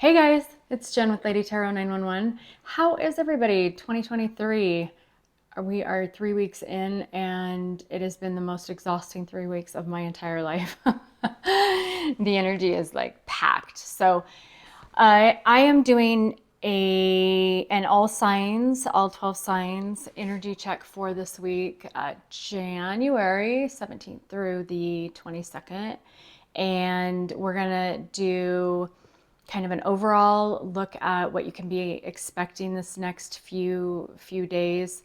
Hey guys, it's Jen with Lady Tarot 911. How is everybody? 2023. We are 3 weeks in, and it has been the most exhausting 3 weeks of my entire life. The energy is like packed. So I am doing an all signs, all 12 signs energy check for this week, January 17th through the 22nd. And we're going to do kind of an overall look at what you can be expecting this next few days.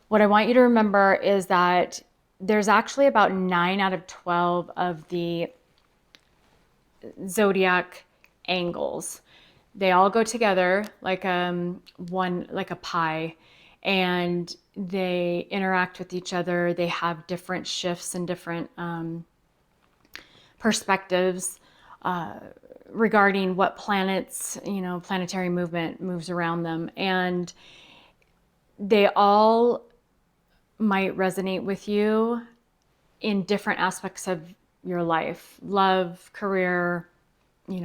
What I want you to remember is that there's actually about 9 out of 12 of the zodiac angles. They all go together like like a pie, and they interact with each other. They have different shifts and different perspectives regarding what planets, planetary movement moves around them. And they all might resonate with you in different aspects of your life: love, career,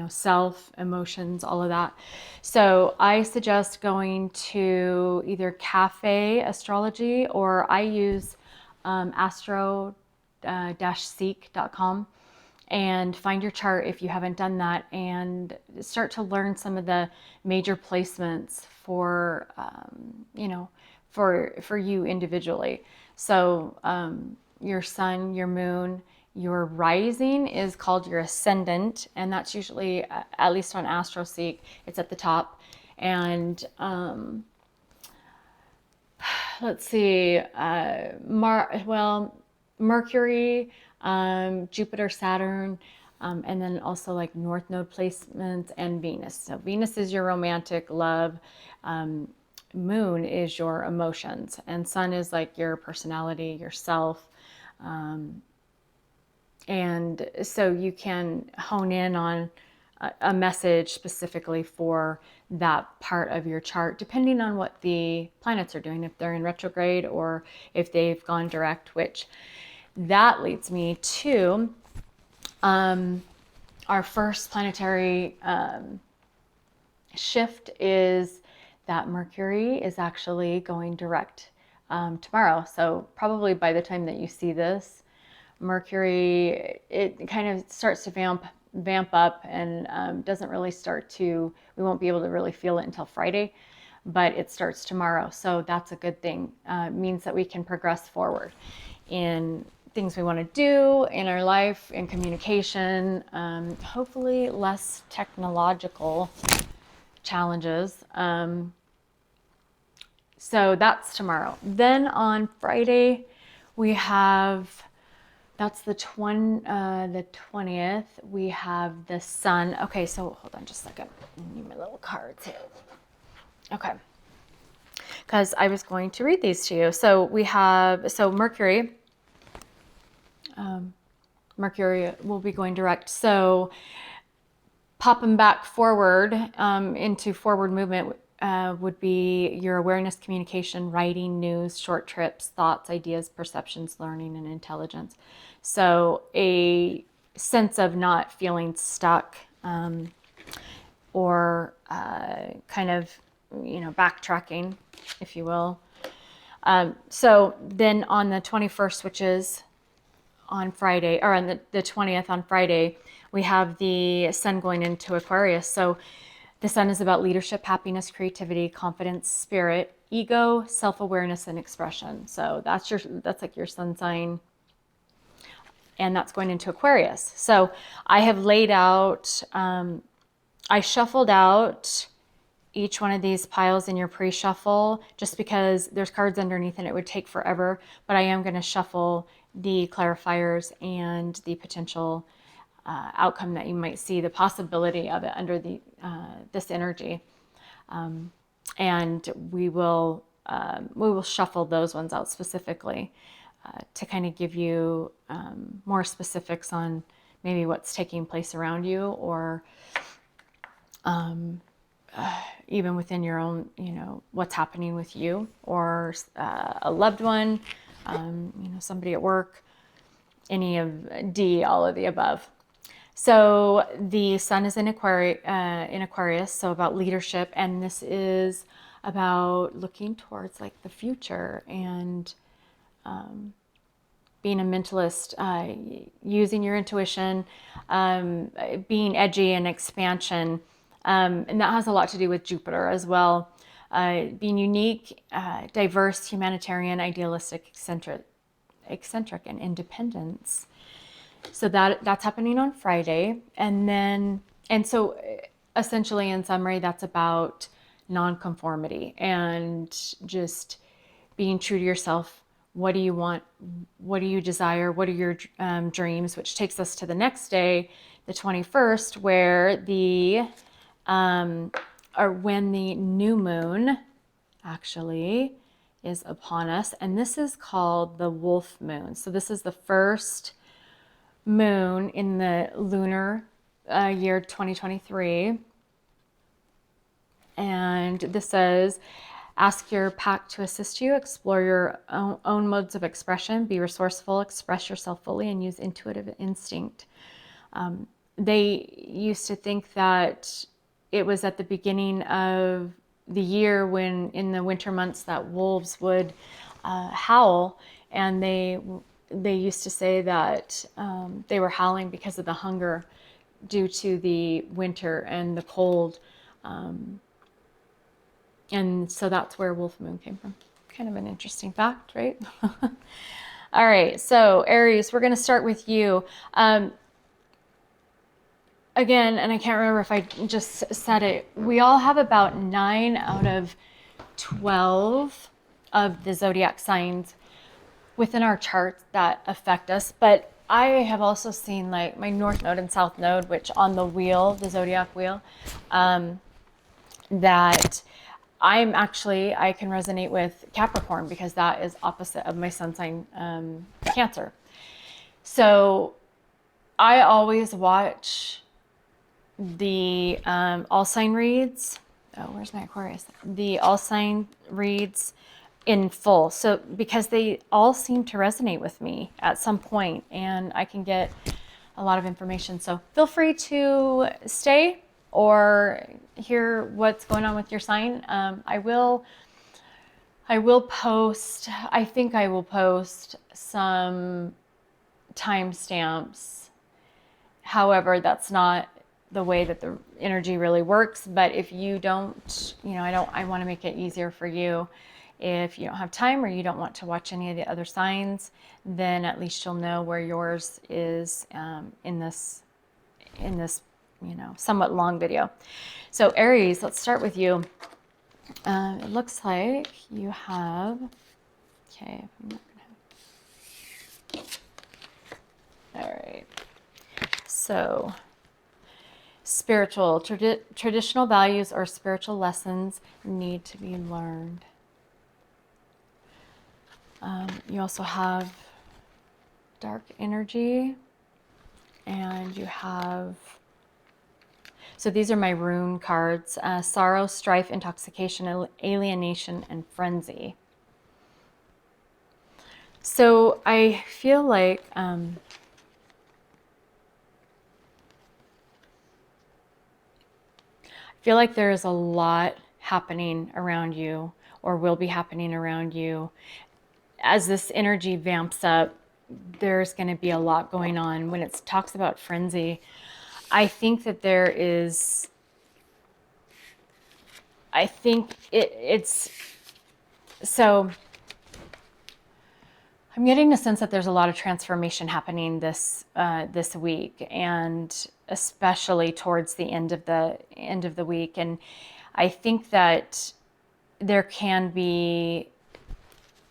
self, emotions, all of that. So I suggest going to either Cafe Astrology, or I use astro-seek.com, and find your chart if you haven't done that, and start to learn some of the major placements for for you individually. So your sun, your moon, your rising is called your ascendant, and that's usually, at least on AstroSeek, it's at the top. And let's see, Mercury, Jupiter, Saturn, and then also like North Node placements, and Venus. So Venus is your romantic love, Moon is your emotions, and Sun is like your personality, yourself. And so you can hone in on a message specifically for that part of your chart, depending on what the planets are doing, if they're in retrograde or if they've gone direct, which that leads me to our first planetary shift is that Mercury is actually going direct tomorrow. So probably by the time that you see this, Mercury, it kind of starts to vamp up, and doesn't really start to, we won't be able to really feel it until Friday, but it starts tomorrow. So that's a good thing. It means that we can progress forward in things we want to do in our life, in communication, hopefully less technological challenges. So that's tomorrow. Then on Friday, we have, that's the 20th, we have the sun. Okay, so hold on just a second. I need my little cards here. Okay. Because I was going to read these to you. So we have, Mercury will be going direct. So popping back forward into forward movement would be your awareness, communication, writing, news, short trips, thoughts, ideas, perceptions, learning, and intelligence. So a sense of not feeling stuck, or kind of, backtracking, if you will. So then on the 21st, which is on Friday, or on the 20th on Friday, we have the sun going into Aquarius. So the sun is about leadership, happiness, creativity, confidence, spirit, ego, self-awareness, and expression. So that's like your sun sign, and that's going into Aquarius. So I have laid out, I shuffled out each one of these piles in your pre-shuffle, just because there's cards underneath and it would take forever, but I am going to shuffle the clarifiers and the potential outcome that you might see, the possibility of it under this energy, and we will shuffle those ones out specifically to kind of give you more specifics on maybe what's taking place around you, or even within your own, what's happening with you, or a loved one, somebody at work, any of all of the above. So the sun is in Aquarius, so about leadership, and this is about looking towards like the future and being a mentalist, using your intuition, being edgy and expansion. And that has a lot to do with Jupiter as well. Being unique, diverse, humanitarian, idealistic, eccentric, and independence. So that's happening on Friday. And so essentially in summary, that's about nonconformity and just being true to yourself. What do you want? What do you desire? What are your dreams? Which takes us to the next day, the 21st, where when the new moon actually is upon us. And this is called the wolf moon. So this is the first moon in the lunar year 2023. And this says, ask your pack to assist you, explore your own modes of expression, be resourceful, express yourself fully, and use intuitive instinct. They used to think that it was at the beginning of the year when in the winter months that wolves would howl, and they used to say that they were howling because of the hunger due to the winter and the cold. And so that's where wolf moon came from. Kind of an interesting fact, right? All right, so Aries, we're going to start with you. Again, and I can't remember if I just said it, we all have about 9 out of 12 of the zodiac signs within our charts that affect us. But I have also seen like my North Node and South Node, which on the wheel, the zodiac wheel, that I can resonate with Capricorn because that is opposite of my sun sign, Cancer. So I always watch the all sign reads. Oh, where's my Aquarius? The all sign reads in full. So because they all seem to resonate with me at some point, and I can get a lot of information. So feel free to stay or hear what's going on with your sign. I will post, I think I will post some timestamps. However, that's not the way that the energy really works. But if you don't, I want to make it easier for you. If you don't have time or you don't want to watch any of the other signs, then at least you'll know where yours is in this somewhat long video. So Aries, let's start with you. It looks like you have, okay, all right. So spiritual, traditional values or spiritual lessons need to be learned. You also have dark energy, and you have, so these are my rune cards, sorrow, strife, intoxication, alienation, and frenzy. So I feel like there is a lot happening around you, or will be happening around you. As this energy vamps up, there's going to be a lot going on. When it talks about frenzy, I think that there is, I think it's, so I'm getting a sense that there's a lot of transformation happening this week, and especially towards the end of the week. And I think that there can be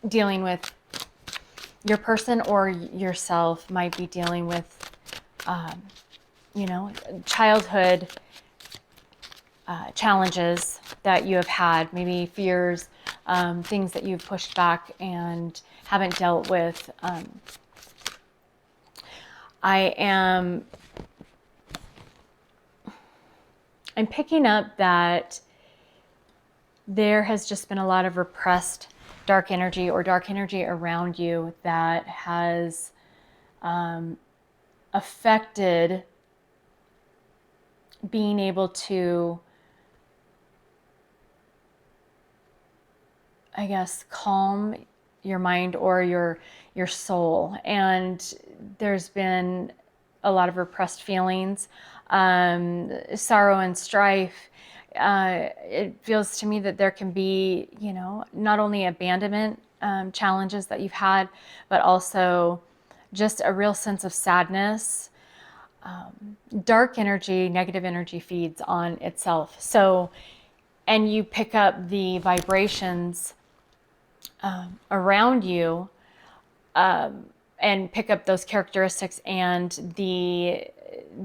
dealing with your person, or yourself might be dealing with, childhood challenges that you have had, maybe fears, things that you've pushed back and haven't dealt with. I'm picking up that there has just been a lot of repressed dark energy around you that has affected being able to, I guess, calm your mind or your soul. And there's been a lot of repressed feelings, sorrow and strife. It feels to me that there can be, you know, not only abandonment challenges that you've had, but also just a real sense of sadness. Dark energy, negative energy feeds on itself. So, and you pick up the vibrations around you, and pick up those characteristics and the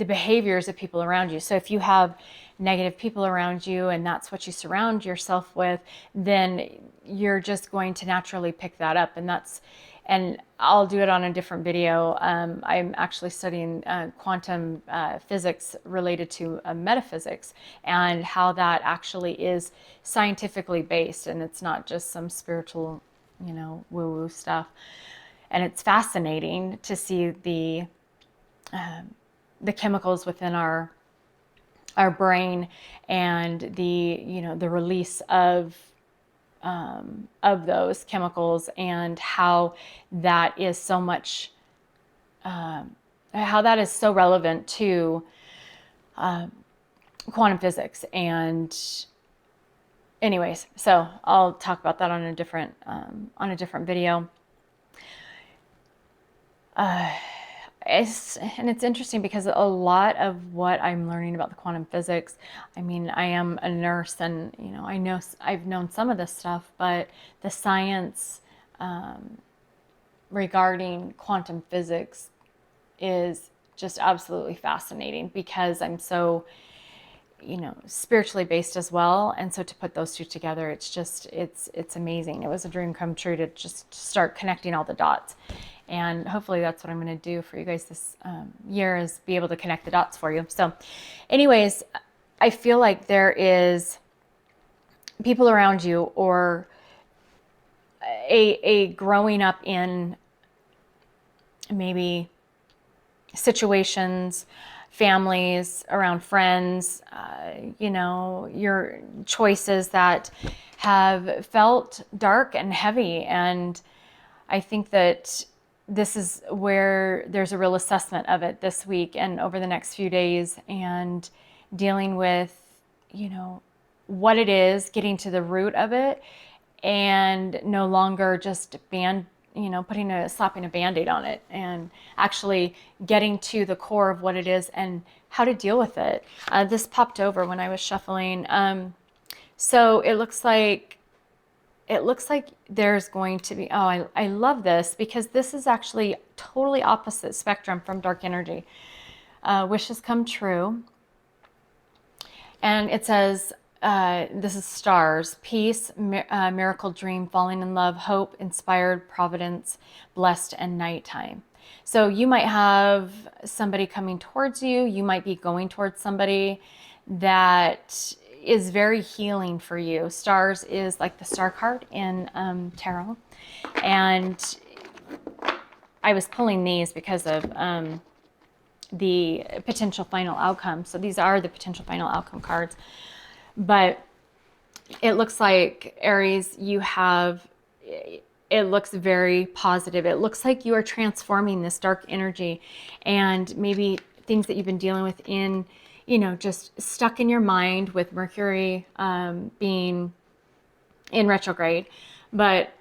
behaviors of people around you. So if you have negative people around you and that's what you surround yourself with, then you're just going to naturally pick that up. And I'll do it on a different video. I'm actually studying quantum physics related to metaphysics, and how that actually is scientifically based, and it's not just some spiritual, you know, woo-woo stuff. And it's fascinating to see the chemicals within our brain, and the, you know, the release of those chemicals, and how that is so much, how that is so relevant to quantum physics. And anyways, so I'll talk about that on a different video. It's interesting because a lot of what I'm learning about the quantum physics, I mean, I am a nurse, and, you know, I've known some of this stuff, but the science regarding quantum physics is just absolutely fascinating, because I'm so, you know, spiritually based as well. And so to put those two together, it's just, it's amazing. It was a dream come true to just start connecting all the dots. And hopefully that's what I'm going to do for you guys this year, is be able to connect the dots for you. So anyways, I feel like there is people around you, or a growing up in maybe situations, families, around friends, you know, your choices that have felt dark and heavy. And I think that this is where there's a real assessment of it this week and over the next few days, and dealing with, you know, what it is, getting to the root of it, and no longer just slapping a Band-Aid on it, and actually getting to the core of what it is and how to deal with it. This popped over when I was shuffling. So it looks like there's going to be, I love this, because this is actually totally opposite spectrum from dark energy. Wishes come true. And it says, this is stars: peace, miracle dream, falling in love, hope, inspired, providence, blessed, and nighttime. So you might have somebody coming towards you. You might be going towards somebody that is very healing for you. Stars is like the star card in tarot. And I was pulling these because of the potential final outcome. So these are the potential final outcome cards. But it looks like, Aries, it looks very positive. It looks like you are transforming this dark energy, and maybe things that you've been dealing with in, you know, just stuck in your mind with Mercury being in retrograde, but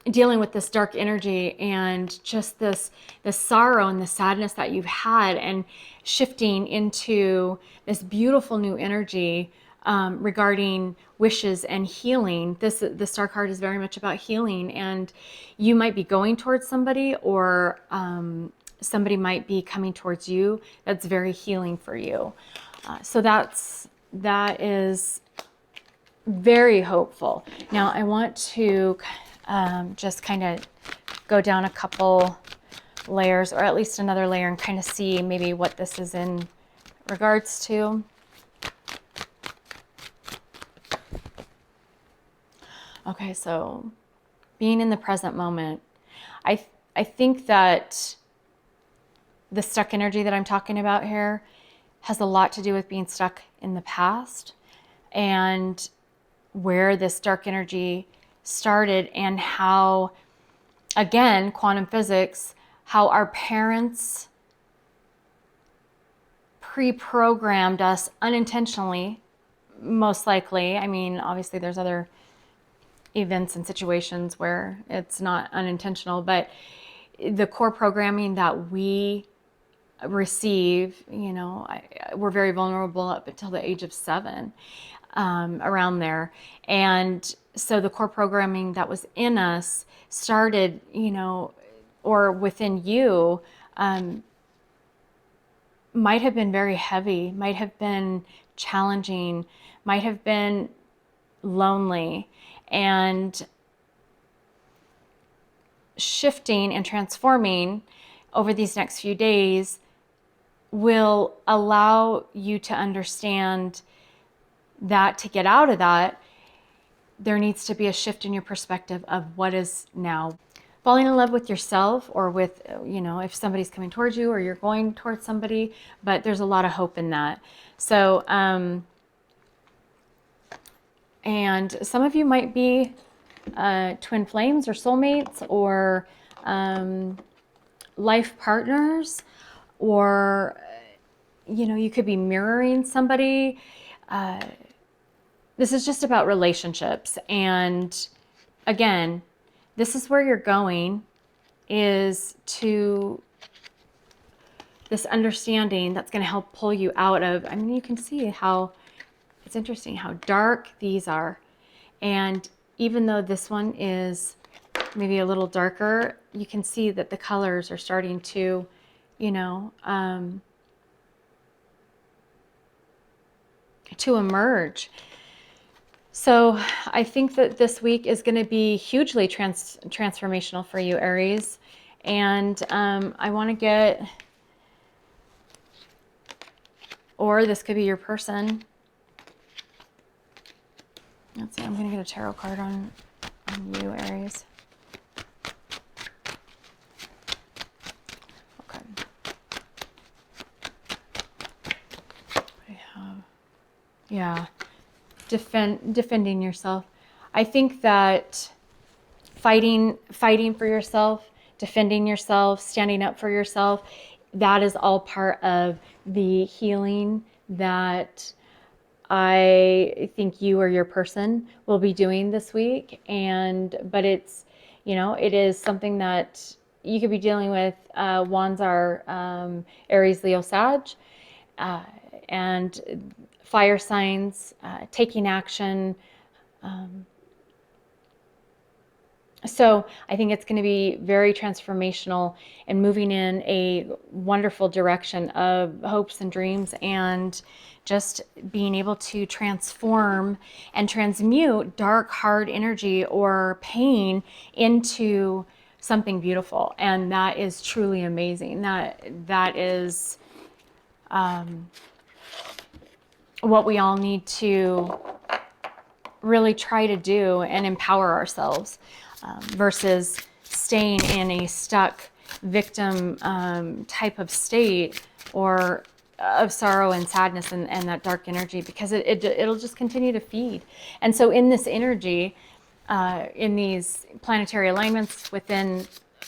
dealing with this dark energy and just the sorrow and the sadness that you've had, and shifting into this beautiful new energy regarding wishes and healing. The star card is very much about healing, and you might be going towards somebody, or somebody might be coming towards you that's very healing for you. So that is very hopeful. Now I want to just kind of go down a couple layers, or at least another layer, and kind of see maybe what this is in regards to. Okay, so being in the present moment, I think that the stuck energy that I'm talking about here has a lot to do with being stuck in the past and where this dark energy started, and how, again, quantum physics, how our parents pre-programmed us unintentionally, most likely. I mean, obviously there's other events and situations where it's not unintentional, but the core programming that we receive, we're very vulnerable up until the age of 7, around there. And so the core programming that was in us started, or within you, might have been very heavy, might have been challenging, might have been lonely. And shifting and transforming over these next few days will allow you to understand that to get out of that, there needs to be a shift in your perspective of what is now. Falling in love with yourself, or with, if somebody's coming towards you or you're going towards somebody, but there's a lot of hope in that. So, and some of you might be twin flames or soulmates, or life partners, or, you could be mirroring somebody. This is just about relationships. And again, this is where you're going, is to this understanding that's going to help pull you out of, you can see how it's interesting how dark these are. And even though this one is maybe a little darker, you can see that the colors are starting to, to emerge. So I think that this week is going to be hugely transformational for you, Aries. And I want to get, or this could be your person. Let's see, I'm going to get a tarot card on you, Aries. Okay. I have, yeah. Defending yourself. I think that fighting for yourself, defending yourself, standing up for yourself, that is all part of the healing that I think you or your person will be doing this week. But it's, it is something that you could be dealing with. Wands are Aries, Leo, Sag, and fire signs, taking action. So I think it's going to be very transformational and moving in a wonderful direction of hopes and dreams, and just being able to transform and transmute dark, hard energy or pain into something beautiful. And that is truly amazing. That is what we all need to really try to do and empower ourselves, versus staying in a stuck victim type of state, or of sorrow and sadness and that dark energy, because it'll just continue to feed. And so in this energy, in these planetary alignments within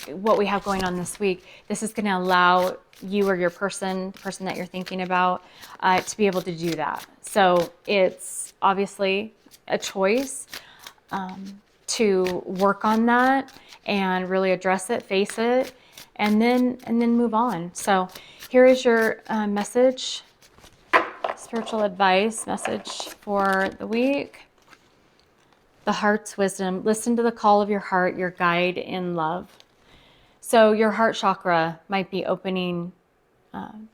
what we have going on this week, this is going to allow you or your person, the person that you're thinking about, to be able to do that. So it's obviously a choice to work on that and really address it, face it, and then move on. So here is your message, spiritual advice message for the week. The heart's wisdom. Listen to the call of your heart, your guide in love. So your heart chakra might be opening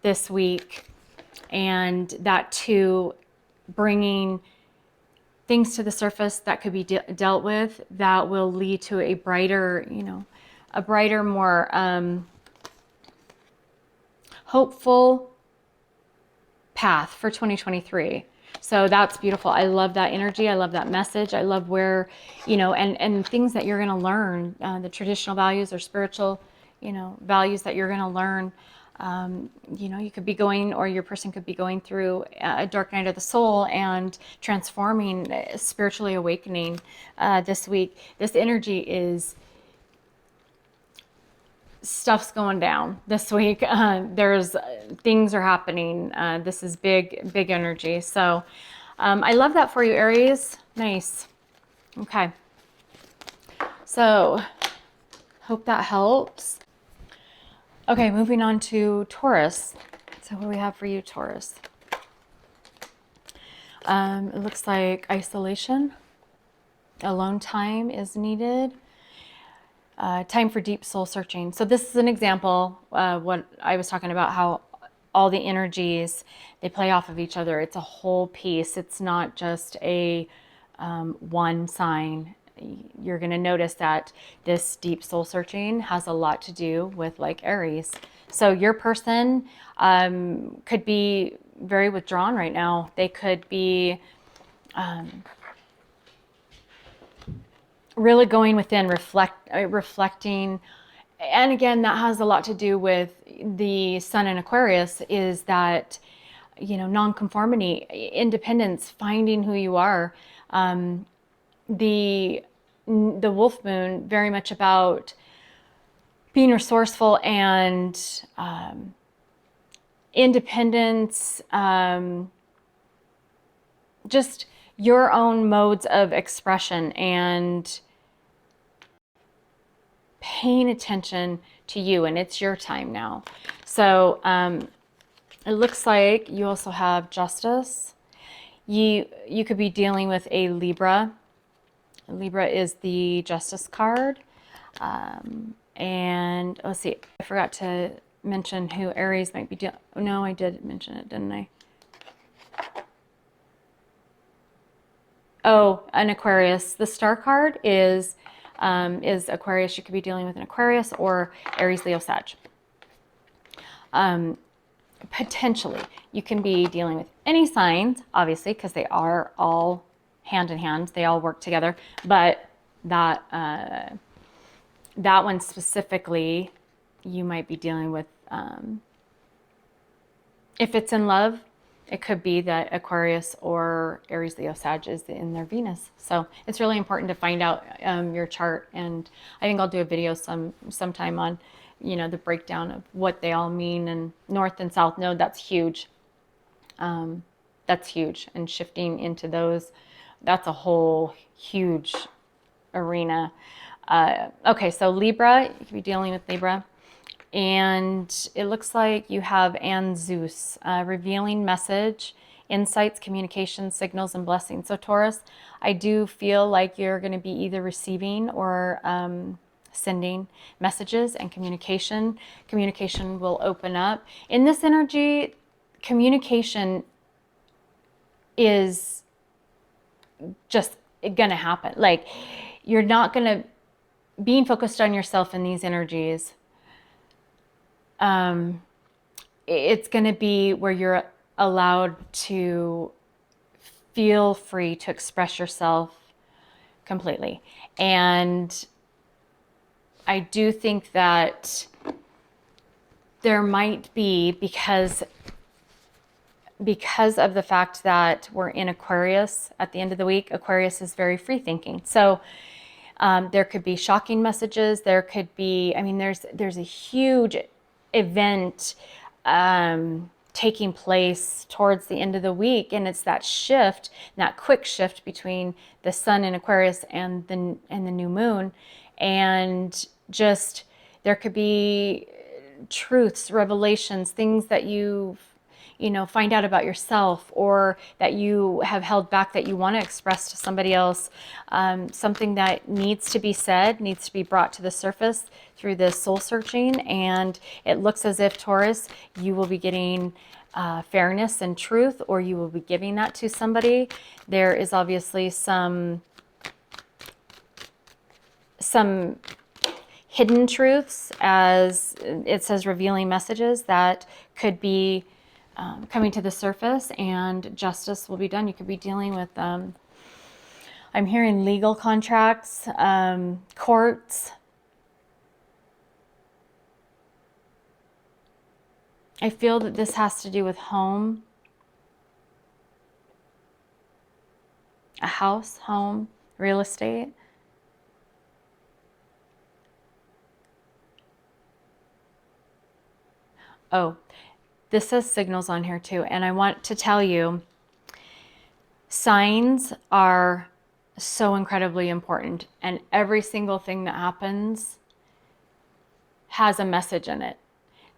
this week, and that too, bringing things to the surface that could be dealt with, that will lead to a brighter, more hopeful path for 2023. So that's beautiful. I love that energy. I love that message. I love where, and things that you're going to learn, the traditional values or spiritual, values that you're going to learn You know, you could be going, or your person could be going through a dark night of the soul and transforming, spiritually awakening this week. This energy is, stuff's going down this week. There's things are happening. This is big energy. So I love that for you, Aries. Nice. Okay. So hope that helps. Okay, moving on to Taurus. So what do we have for you, Taurus? It looks like isolation. Alone time is needed. Time for deep soul searching. So this is an example, what I was talking about, how all the energies, they play off of each other. It's a whole piece. It's not just a one sign. You're going to notice that this deep soul searching has a lot to do with like Aries. So your person could be very withdrawn right now. They could be really going within, reflecting. And again, that has a lot to do with the sun in Aquarius, is that, you know, nonconformity, independence, finding who you are. The wolf moon, very much about being resourceful and independence, just your own modes of expression and paying attention to you. And it's your time now. So it looks like you also have justice. You could be dealing with a Libra. Libra is the justice card. And let's see, I forgot to mention who Aries might be dealing. Oh, no, I did mention it, didn't I? Oh, an Aquarius. The star card is Aquarius. You could be dealing with an Aquarius or Aries, Leo, Sag. Potentially, you can be dealing with any signs, obviously, because they are all hand in hand. They all work together. But that one specifically, you might be dealing with. If it's in love, it could be that Aquarius or Aries, Leo, Sag is in their Venus. So it's really important to find out your chart. And I think I'll do a video sometime on, you know, the breakdown of what they all mean. And North and South Node, that's huge. That's huge. And shifting into those, that's a whole huge arena. Okay, so Libra, you could be dealing with Libra. And it looks like you have and Zeus, revealing message, insights, communication, signals, and blessings. So Taurus, I do feel like you're going to be either receiving or sending messages and communication. Communication will open up. In this energy, communication is just going to happen. Like, you're not going to, being focused on yourself in these energies, it's going to be where you're allowed to feel free to express yourself completely. And I do think that there might be, because of the fact that we're in Aquarius at the end of the week, Aquarius is very free thinking. So there could be shocking messages. There could be, I mean, there's a huge event taking place towards the end of the week, and it's that shift, that quick shift between the sun in Aquarius and the new moon, and just there could be truths, revelations, things that you find out about yourself, or that you have held back that you want to express to somebody else. Something that needs to be said, needs to be brought to the surface through this soul searching. And it looks as if, Taurus, you will be getting fairness and truth, or you will be giving that to somebody. There is obviously some hidden truths, as it says, revealing messages that could be coming to the surface, and justice will be done. You could be dealing with, I'm hearing legal contracts, courts. I feel that this has to do with home, a house, home, real estate. Oh, this says signals on here too. And I want to tell you, signs are so incredibly important. And every single thing that happens has a message in it.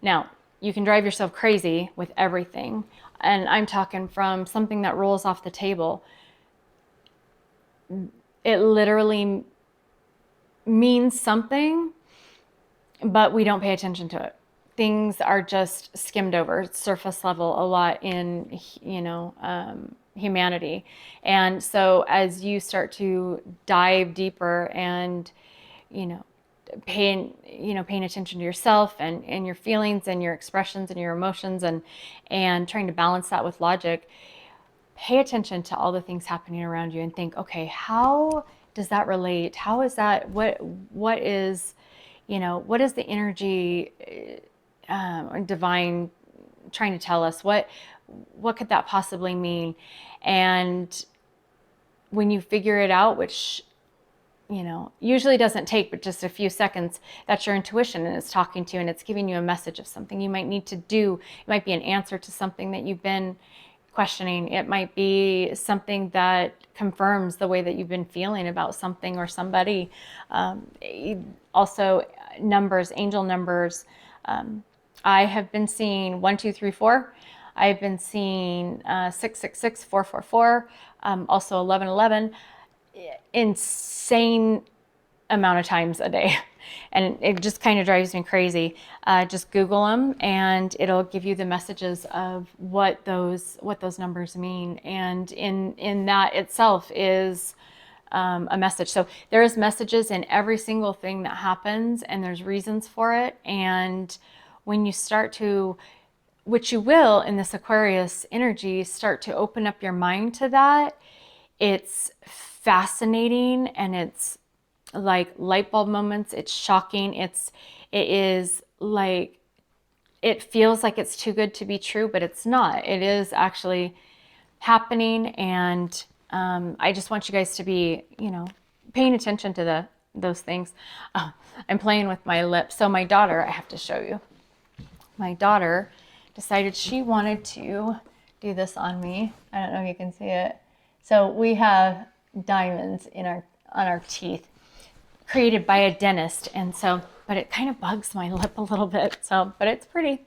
Now, you can drive yourself crazy with everything. And I'm talking from something that rolls off the table. It literally means something, but we don't pay attention to it. Things are just skimmed over. It's surface level a lot in, humanity. And so as you start to dive deeper and, paying attention to yourself and your feelings and your expressions and your emotions and trying to balance that with logic, pay attention to all the things happening around you and think, okay, how does that relate? How is that, what is the energy or divine trying to tell us? What could that possibly mean? And when you figure it out, which usually doesn't take but just a few seconds, that's your intuition, and it's talking to you and it's giving you a message of something you might need to do. It might be an answer to something that you've been questioning. It might be something that confirms the way that you've been feeling about something or somebody. Also, numbers, angel numbers. I have been seeing 1, 2, 3, 4. I've been seeing 666, 444, also 1111. Insane amount of times a day. And it just kind of drives me crazy. Just Google them and it'll give you the messages of what those numbers mean. And in that itself is a message. So there's messages in every single thing that happens, and there's reasons for it. And when you start to, which you will in this Aquarius energy, start to open up your mind to that, it's fascinating, and it's like light bulb moments. It's shocking. It is like, it feels like it's too good to be true, but it's not. It is actually happening. And I just want you guys to be, paying attention to those things. I'm playing with my lips. So my daughter, I have to show you. My daughter decided she wanted to do this on me. I don't know if you can see it. So we have diamonds on our teeth, created by a dentist, and so, but it kind of bugs my lip a little bit. So, but it's pretty.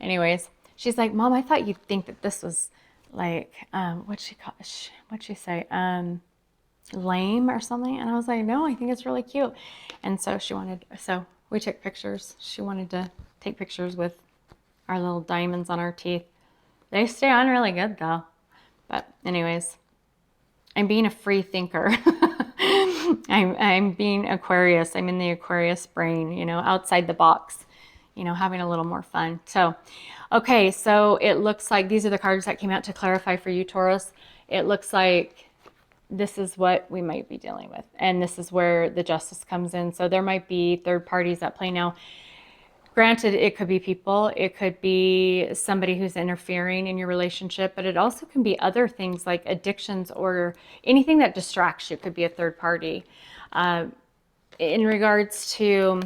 Anyways, she's like, "Mom, I thought you'd think that this was like, what'd she say? Lame or something?" And I was like, "No, I think it's really cute." And so so we took pictures. She wanted to take pictures with our little diamonds on our teeth. They stay on really good though. But anyways, I'm being a free thinker. I'm being Aquarius. I'm in the Aquarius brain, outside the box, having a little more fun. So, okay, so it looks like these are the cards that came out to clarify for you, Taurus. It looks like this is what we might be dealing with. And this is where the justice comes in. So there might be third parties at play now. Granted, it could be people, it could be somebody who's interfering in your relationship, but it also can be other things like addictions or anything that distracts you. Could be a third party. In regards to,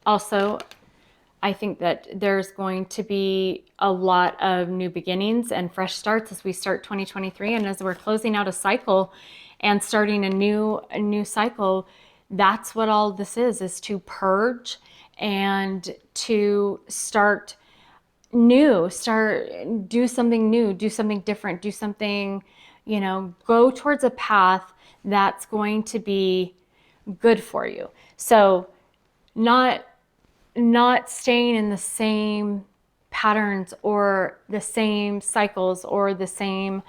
also, I think that there's going to be a lot of new beginnings and fresh starts as we start 2023, and as we're closing out a cycle and starting a new cycle. That's what all this is to purge and to start new, do something new, do something different, do something, go towards a path that's going to be good for you. So not staying in the same patterns or the same cycles or the same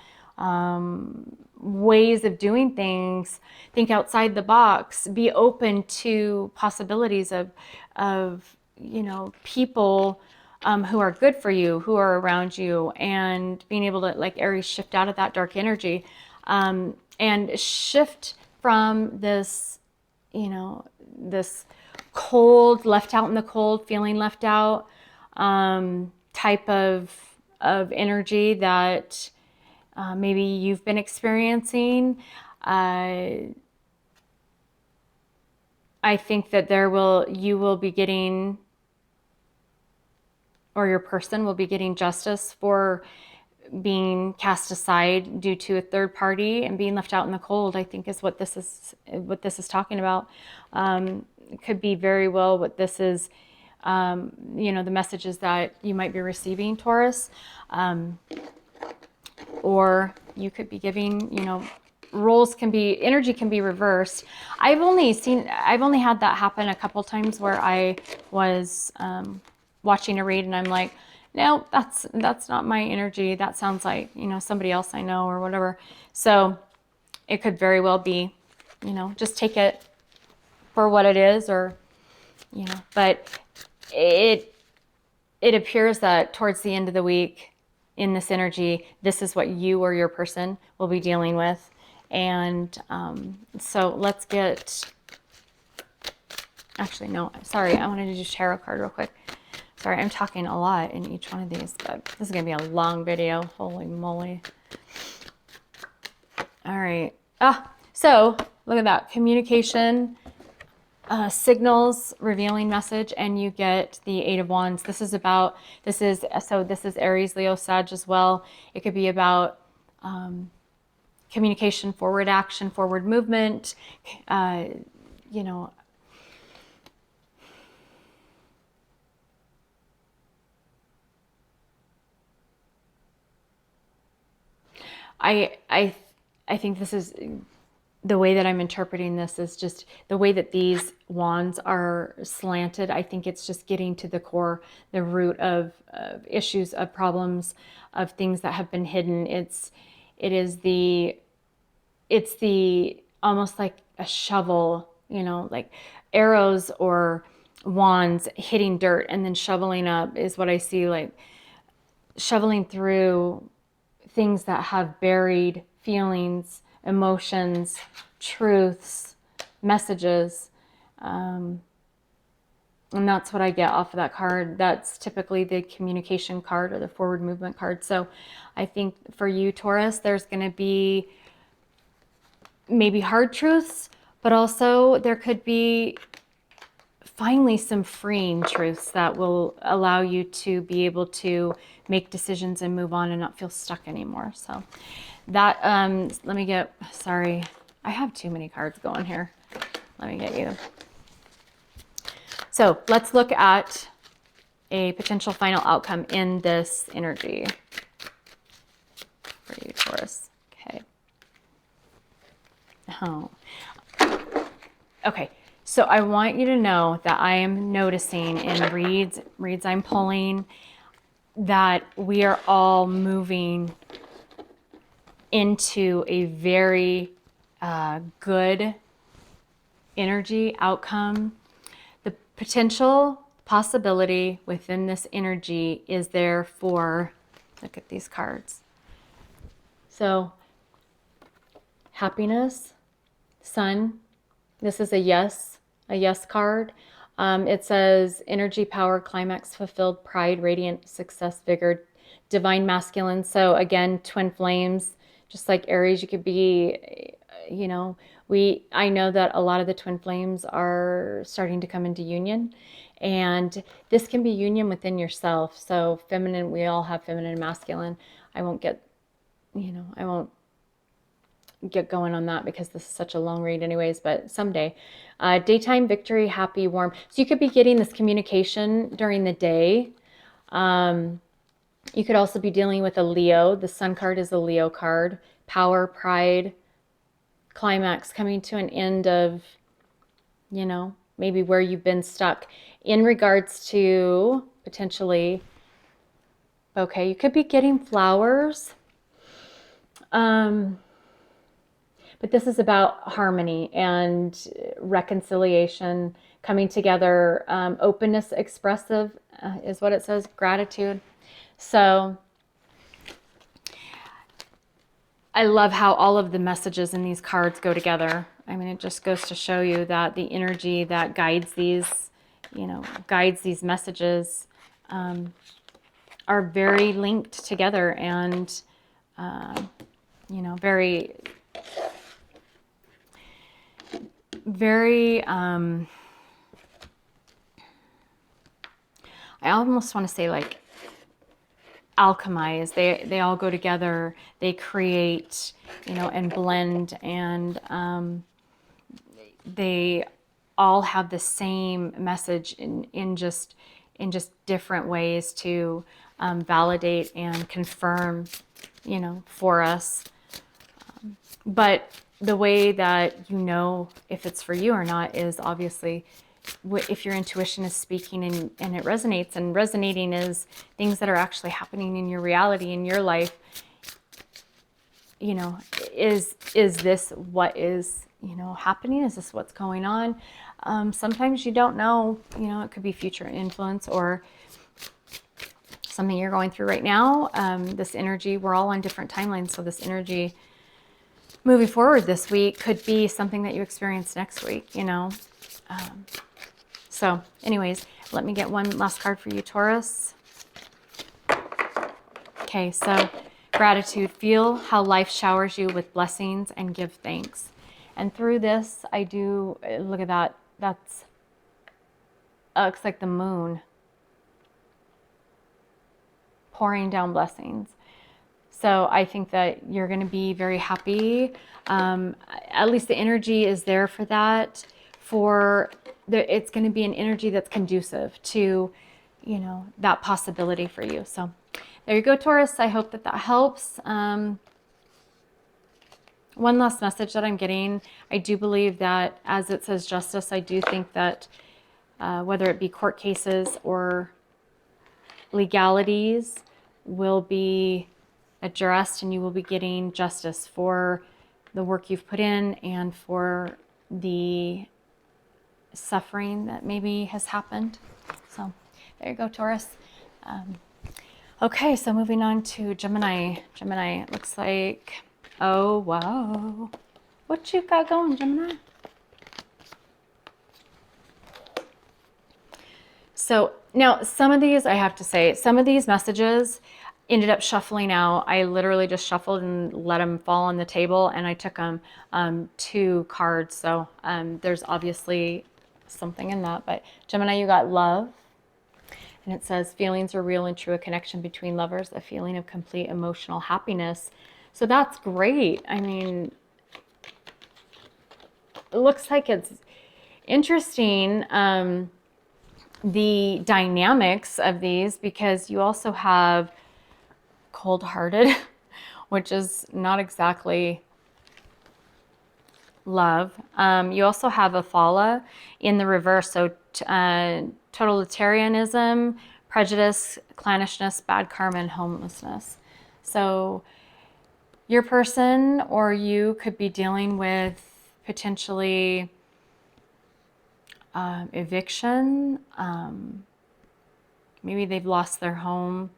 ways of doing things. Think outside the box. Be open to possibilities of people who are good for you, who are around you, and being able to, like Aries, shift out of that dark energy and shift from this cold, left out in the cold, feeling left out type of energy that maybe you've been experiencing. I think that you will be getting, or your person will be getting justice for being cast aside due to a third party and being left out in the cold, I think is what this is talking about. It could be very well what this is, the messages that you might be receiving, Taurus. Or you could be giving, energy can be reversed. I've only had that happen a couple times where I was watching a read and I'm like, no, that's not my energy. That sounds like, somebody else I know or whatever. So it could very well be, just take it for what it is, or, but it appears that towards the end of the week in this energy, this is what you or your person will be dealing with. And so let's get, actually, no, sorry, I wanted to do tarot card real quick. Sorry, I'm talking a lot in each one of these, but this is going to be a long video. Holy moly. All right. So look at that. Communication, signals, revealing message, and you get the Eight of Wands. This is Aries, Leo, Sag as well. It could be about communication, forward action, forward movement, I think this is the way that I'm interpreting this is just the way that these wands are slanted. I think it's just getting to the core, the root of issues, of problems, of things that have been hidden. It's the almost like a shovel, like arrows or wands hitting dirt and then shoveling up is what I see, like shoveling through things that have buried feelings, emotions, truths, messages. And that's what I get off of that card. That's typically the communication card or the forward movement card. So I think for you, Taurus, there's going to be maybe hard truths, but also there could be finally some freeing truths that will allow you to be able to make decisions and move on and not feel stuck anymore. So that, let me get, sorry, I have too many cards going here. Let me get you. So let's look at a potential final outcome in this energy for you, Taurus. Okay. Oh. Okay. So I want you to know that I am noticing in reads I'm pulling, that we are all moving into a very good energy outcome. The potential possibility within this energy is there for, look at these cards. So happiness, sun, this is a yes card. It says energy, power, climax, fulfilled, pride, radiant, success, vigor, divine masculine. So again, twin flames, just like Aries, you could be, I know that a lot of the twin flames are starting to come into union, and this can be union within yourself. So feminine, we all have feminine and masculine. I won't get going on that because this is such a long read anyways, but someday. Daytime, victory, happy, warm. So you could be getting this communication during the day. You could also be dealing with a Leo. The sun card is a Leo card. Power, pride, climax, coming to an end of, maybe where you've been stuck. In regards to potentially, okay, you could be getting flowers. But this is about harmony and reconciliation, coming together, openness, expressive is what it says, gratitude. So I love how all of the messages in these cards go together. I mean, it just goes to show you that the energy that guides these guides, these messages are very linked together, and very, very, I almost want to say like alchemize. They all go together. They create, and blend, and they all have the same message in just different ways to validate and confirm, for us. But the way that if it's for you or not is obviously if your intuition is speaking and it resonates, and resonating is things that are actually happening in your reality, in your life. Is this what is, happening? Is this what's going on? Sometimes you don't know, it could be future influence or something you're going through right now. This energy, we're all on different timelines. So this energy moving forward this week could be something that you experience next week, So anyways, let me get one last card for you, Taurus. Okay, so gratitude. Feel how life showers you with blessings and give thanks. And through this, I do, look at that. That's, looks like the moon pouring down blessings. So I think that you're going to be very happy. At least the energy is there for that. It's going to be an energy that's conducive to, that possibility for you. So there you go, Taurus. I hope that helps. One last message that I'm getting. I do believe that, as it says justice, I do think that whether it be court cases or legalities will be addressed, and you will be getting justice for the work you've put in and for the suffering that maybe has happened. So there you go, Taurus. Okay, so moving on to Gemini. Gemini, it looks like, oh wow, what you got going, Gemini? So now some of these, I have to say, some of these messages ended up shuffling out. I literally just shuffled and let them fall on the table, and I took them 2 cards. So there's obviously something in that. But Gemini, you got love. And it says, feelings are real and true, a connection between lovers, a feeling of complete emotional happiness. So that's great. I mean, it looks like it's interesting, the dynamics of these, because you also have cold-hearted, which is not exactly love. You also have a Fala in the reverse. So totalitarianism, prejudice, clannishness, bad karma, and homelessness. So your person or you could be dealing with potentially eviction. Maybe they've lost their home.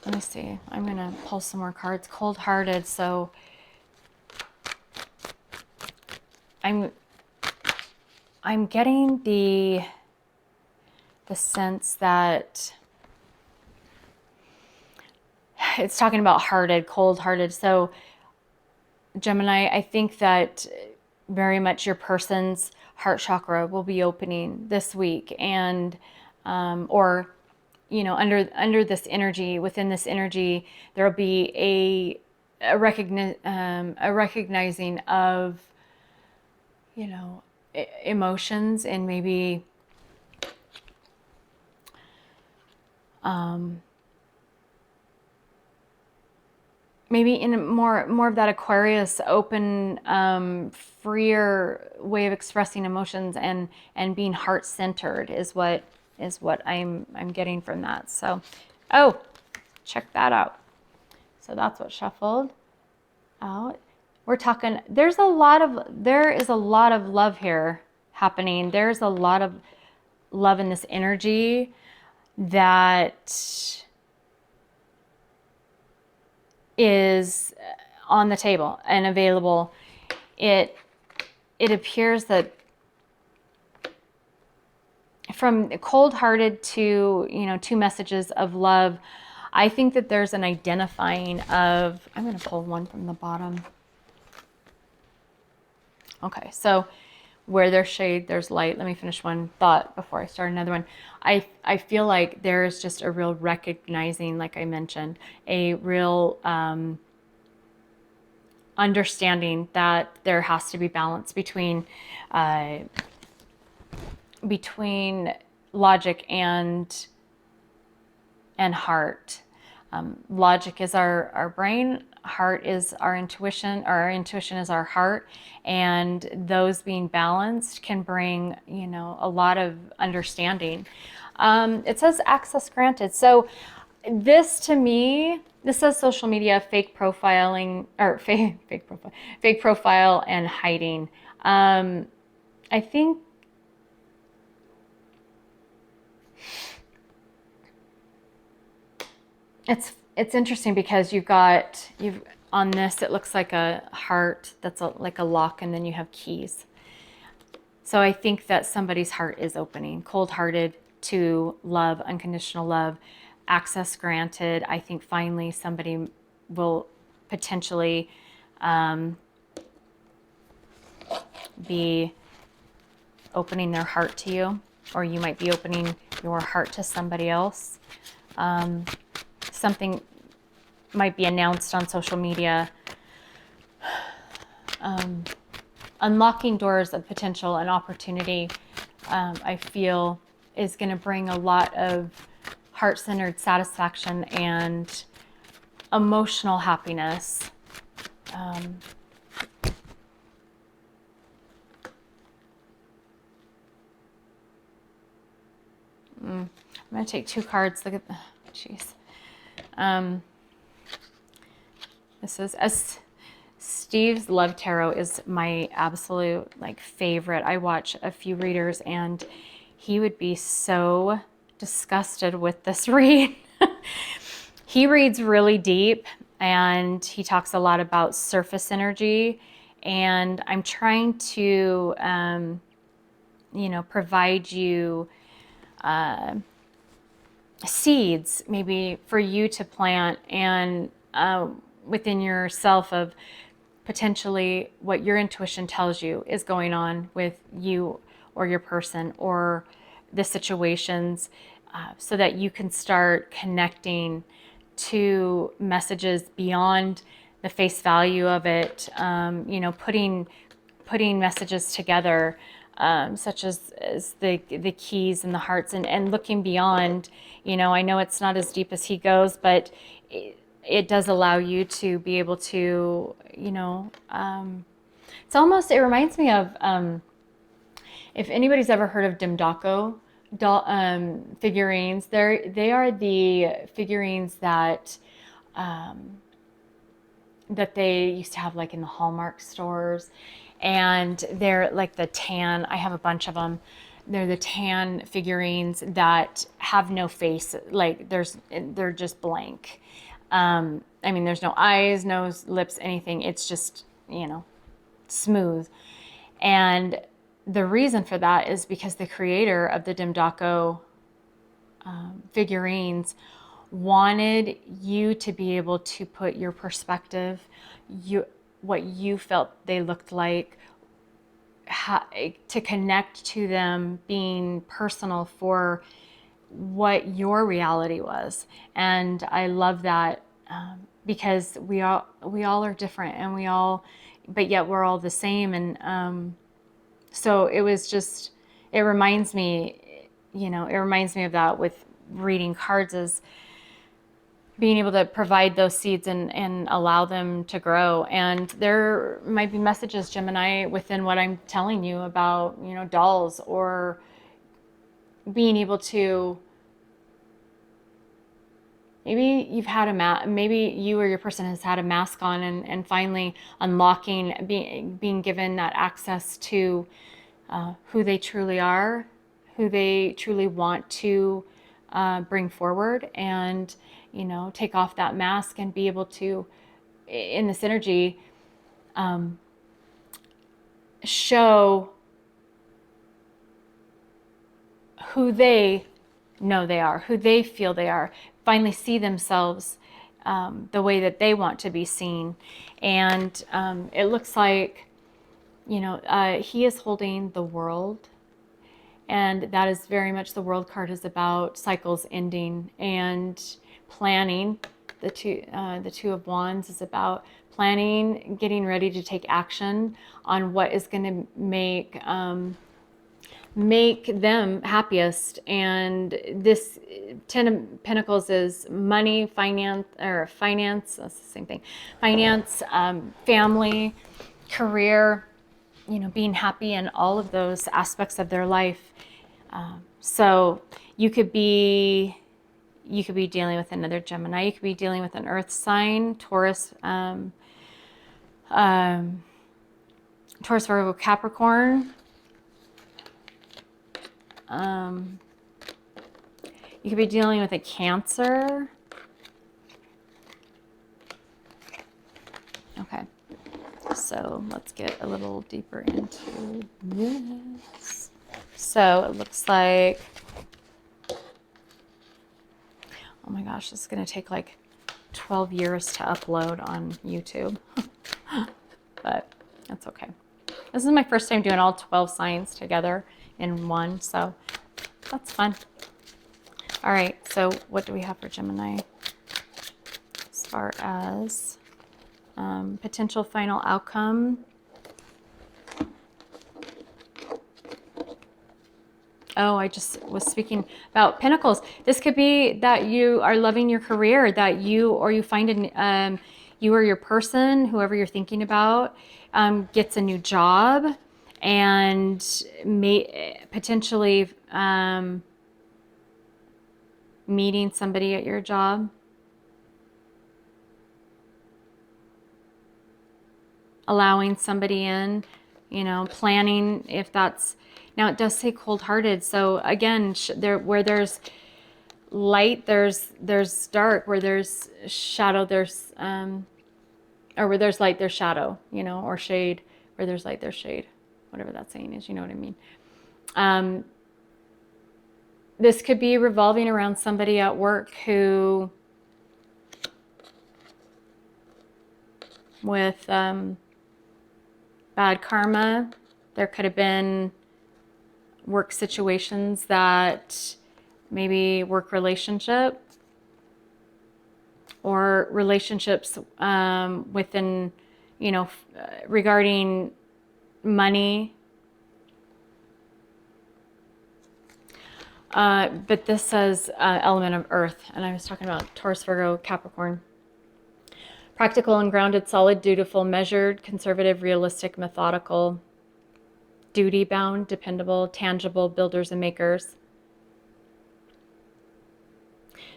Let me see. I'm going to pull some more cards. Cold-hearted. So I'm getting the sense that it's talking about hearted, cold-hearted. So Gemini, I think that very much your person's heart chakra will be opening this week, and or under this energy, within this energy, there will be a recognizing of emotions, and maybe maybe in more of that Aquarius, open, freer way of expressing emotions and being heart-centered is what I'm getting from that. So, oh, check that out. So that's what shuffled out. We're talking, there is a lot of love here happening. There's a lot of love in this energy that is on the table and available. It it appears that from cold-hearted to, you know, 2 messages of love, I think that there's an identifying of, I'm going to pull one from the bottom. Okay, so where there's shade, there's light. Let me finish one thought before I start another one. I feel like there's just a real recognizing, like I mentioned, a real understanding that there has to be balance between logic and heart. Logic is our brain, heart is our intuition, or our intuition is our heart, and those being balanced can bring, you know, a lot of understanding. It says access granted. So this, to me, this says social media, fake profiling, or fake profile and hiding. I think it's interesting because you've on this, it looks like a heart that's like a lock, and then you have keys. So I think that somebody's heart is opening, cold-hearted to love, unconditional love, access granted. I think finally somebody will potentially be opening their heart to you, or you might be opening your heart to somebody else. Something might be announced on social media, unlocking doors of potential and opportunity. I feel is going to bring a lot of heart-centered satisfaction and emotional happiness. I'm going to take 2 cards. Look at the, jeez. This is Steve's Love Tarot is my absolute like favorite. I watch a few readers and he would be so disgusted with this read. He reads really deep and he talks a lot about surface energy, and I'm trying to you know, provide you seeds maybe for you to plant and within yourself of potentially what your intuition tells you is going on with you or your person or the situations, so that you can start connecting to messages beyond the face value of it, you know, putting messages together, such as the keys and the hearts, and looking beyond. You know, I know it's not as deep as he goes, but it does allow you to be able to, you know, it's almost, it reminds me of, if anybody's ever heard of Dimdako figurines, they are the figurines that that they used to have like in the Hallmark stores, and they're like the tan, I have a bunch of them. They're the tan figurines that have no face, like they're just blank. I mean, there's no eyes, nose, lips, anything. It's just, you know, smooth. And the reason for that is because the creator of the Dimdako figurines wanted you to be able to put your perspective, what you felt they looked like, to connect to them being personal for what your reality was. And I love that, because we all are different, and but yet we're all the same. And so it was just, it reminds me, you know, it reminds me of that with reading cards, as being able to provide those seeds and allow them to grow. And there might be messages, Gemini, within what I'm telling you about, you know, dolls, or being able to, maybe you've had maybe you or your person has had a mask on, and finally unlocking, being given that access to who they truly are, who they truly want to bring forward, and, you know, take off that mask and be able to, in this energy, show who they know they are, who they feel they are, finally see themselves the way that they want to be seen. And it looks like, he is holding the world. And that is very much, the world card is about cycles ending and planning. The two of wands is about planning, getting ready to take action on what is going to make them happiest. And this 10 of Pentacles is money, finance, that's the same thing. Finance, family, career, being happy in all of those aspects of their life. So you could be dealing with another Gemini. You could be dealing with an earth sign, Taurus, Taurus, Virgo, Capricorn. You could be dealing with a Cancer. Okay, so let's get a little deeper into this. So it looks like, oh my gosh, this is going to take like 12 years to upload on YouTube, but that's okay. This is my first time doing all 12 signs together in one, so that's fun. All right, so what do we have for Gemini as far as potential final outcome? Oh, I just was speaking about Pentacles. This could be that you are loving your career, that you find you or your person, whoever you're thinking about, gets a new job and potentially meeting somebody at your job. Allowing somebody in, planning if that's... Now it does say cold-hearted, so again, where there's light, there's dark. Where there's shadow, there's or where there's light, there's shadow, or shade. Where there's light, there's shade. Whatever that saying is, you know what I mean. This could be revolving around somebody at work who, with bad karma. There could have been work situations that maybe work relationship or relationships within, regarding money. But this says element of earth, and I was talking about Taurus, Virgo, Capricorn. Practical and grounded, solid, dutiful, measured, conservative, realistic, methodical, duty-bound, dependable, tangible, builders and makers.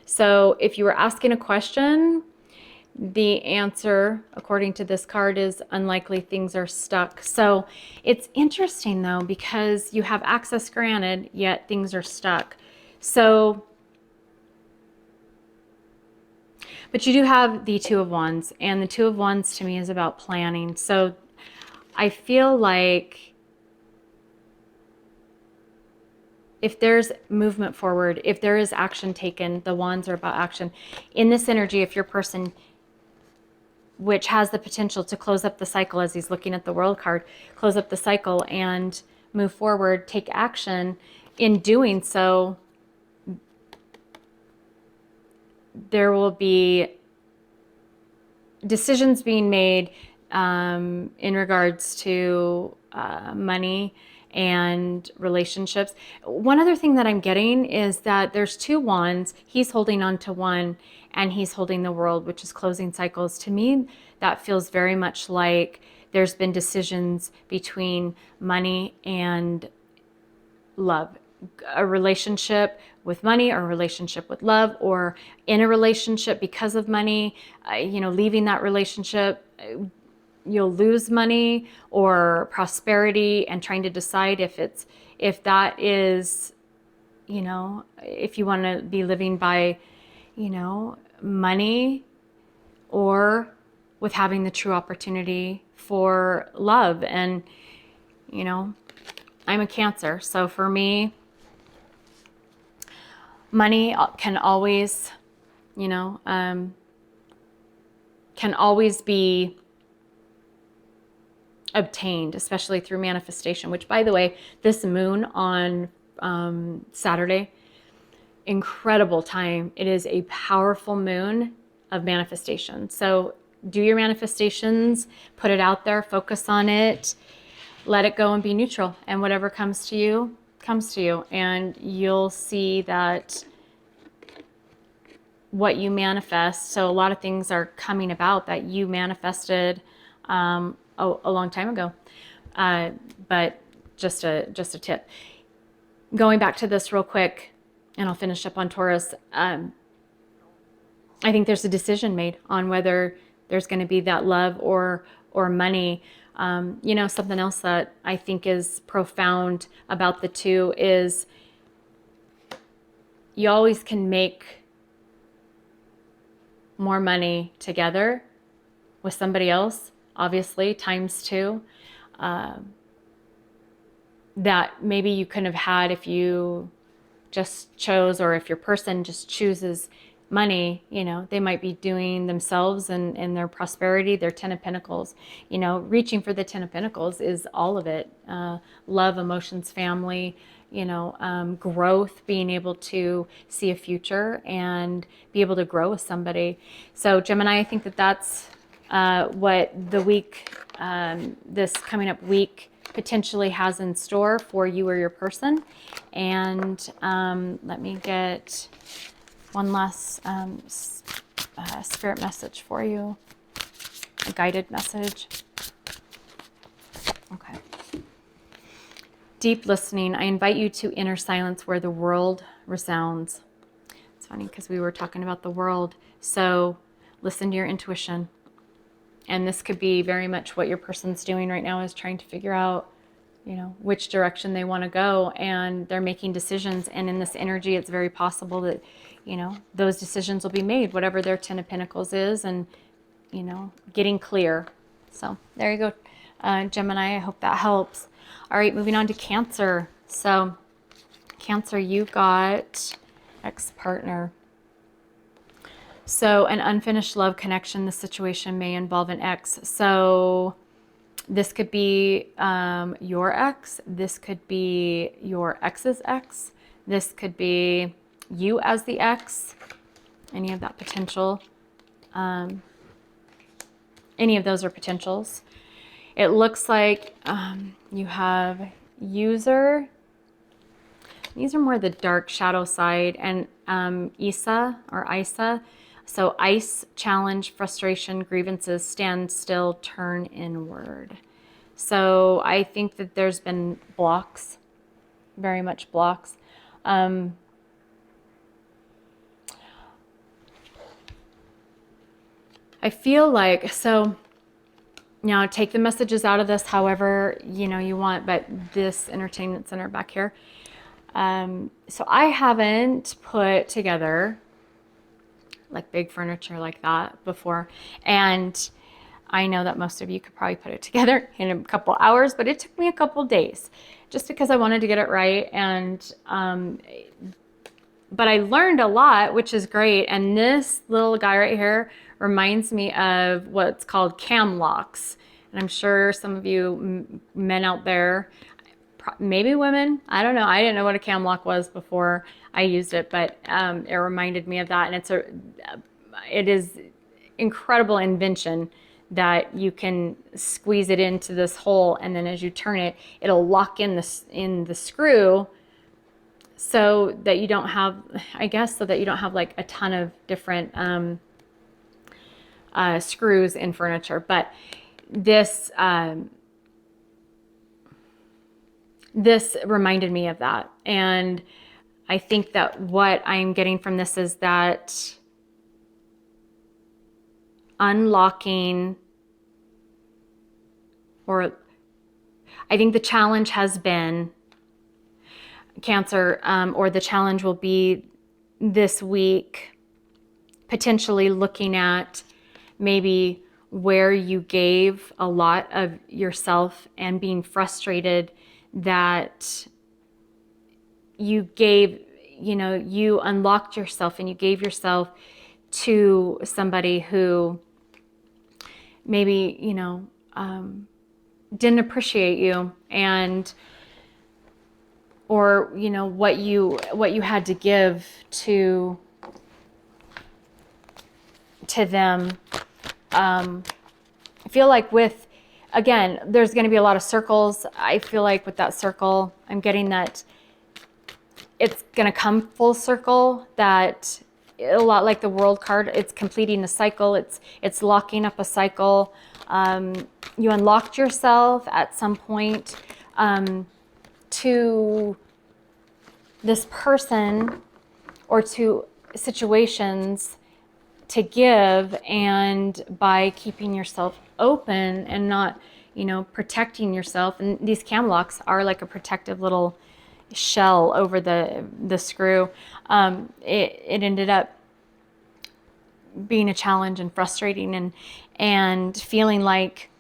So if you were asking a question, the answer, according to this card, is unlikely, things are stuck. So it's interesting, though, because you have access granted, yet things are stuck. So, but you do have the Two of Wands, and the Two of Wands to me is about planning. So I feel like if there's movement forward, if there is action taken, the wands are about action. In this energy, if your person, which has the potential to close up the cycle, as he's looking at the world card, close up the cycle and move forward, take action, in doing so, there will be decisions being made in regards to money and relationships. One other thing that I'm getting is that there's two wands. He's holding on to one, and he's holding the world, which is closing cycles. To me, that feels very much like there's been decisions between money and love. A relationship with money, or a relationship with love, or in a relationship because of money, leaving that relationship, you'll lose money or prosperity, and trying to decide if that is, if you want to be living by, money, or with having the true opportunity for love. And you know, I'm a Cancer. So for me, money can always, you know, can always be obtained, especially through manifestation, which, by the way, this moon on Saturday, incredible time. It is a powerful moon of manifestation. So do your manifestations, put it out there, focus on it, let it go and be neutral. And whatever comes to you, comes to you. And you'll see that what you manifest, so a lot of things are coming about that you manifested a long time ago. But just a tip. Going back to this real quick, and I'll finish up on Taurus. I think there's a decision made on whether there's going to be that love or money. You know, something else that I think is profound about the two is you always can make more money together with somebody else, obviously, times two, that maybe you couldn't have had if you just chose, or if your person just chooses money. You know, they might be doing themselves and their prosperity, their 10 of Pentacles. You know, reaching for the 10 of Pentacles is all of it. Love, emotions, family, you know, growth, being able to see a future and be able to grow with somebody. So Gemini, I think that that's what the week, this coming up week, potentially has in store for you or your person. And let me get one last spirit message for you, a guided message. Okay. Deep listening. I invite you to inner silence where the world resounds. It's funny because we were talking about the world. So listen to your intuition. And this could be very much what your person's doing right now, is trying to figure out, you know, which direction they want to go, and they're making decisions. And in this energy, it's very possible that, you know, those decisions will be made, whatever their 10 of Pentacles is, and, you know, getting clear. So there you go, Gemini. I hope that helps. All right, moving on to Cancer. So Cancer, you got ex-partner. So an unfinished love connection. The situation may involve an ex. So this could be your ex. This could be your ex's ex. This could be you as the ex. Any of that potential. Any of those are potentials. It looks like you have user. These are more the dark shadow side. And Isa or Isa. So ice, challenge, frustration, grievances, stand still, turn inward. So I think that there's been blocks, very much blocks. I feel like, so now take the messages out of this however, you know, you want, but this entertainment center back here. So I haven't put together like big furniture like that before. And I know that most of you could probably put it together in a couple hours, but it took me a couple days just because I wanted to get it right. And, but I learned a lot, which is great. And this little guy right here reminds me of what's called cam locks. And I'm sure some of you men out there, maybe women, I don't know. I didn't know what a cam lock was before I used it, but it reminded me of that. And it is incredible invention that you can squeeze it into this hole, and then as you turn it, it'll lock in the screw, so that you don't have, I guess, so that you don't have like a ton of different screws in furniture. But this this reminded me of that. And I think that what I'm getting from this is that unlocking, or I think the challenge has been, Cancer, or the challenge will be this week, potentially looking at maybe where you gave a lot of yourself and being frustrated that you gave, you unlocked yourself and you gave yourself to somebody who maybe, didn't appreciate you, and or what you had to give to them. I feel like again, there's going to be a lot of circles. I feel like with that circle, I'm getting that it's going to come full circle, that a lot like the World card, it's completing a cycle. It's locking up a cycle. You unlocked yourself at some point to this person or to situations to give, and by keeping yourself open and not, protecting yourself. And these cam locks are like a protective little shell over the screw. It ended up being a challenge and frustrating, and feeling like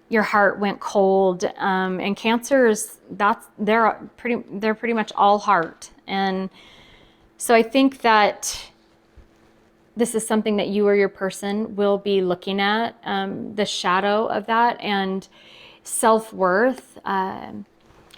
your heart went cold. And Cancers, they're pretty much all heart. And so I think that this is something that you or your person will be looking at, the shadow of that, and self-worth.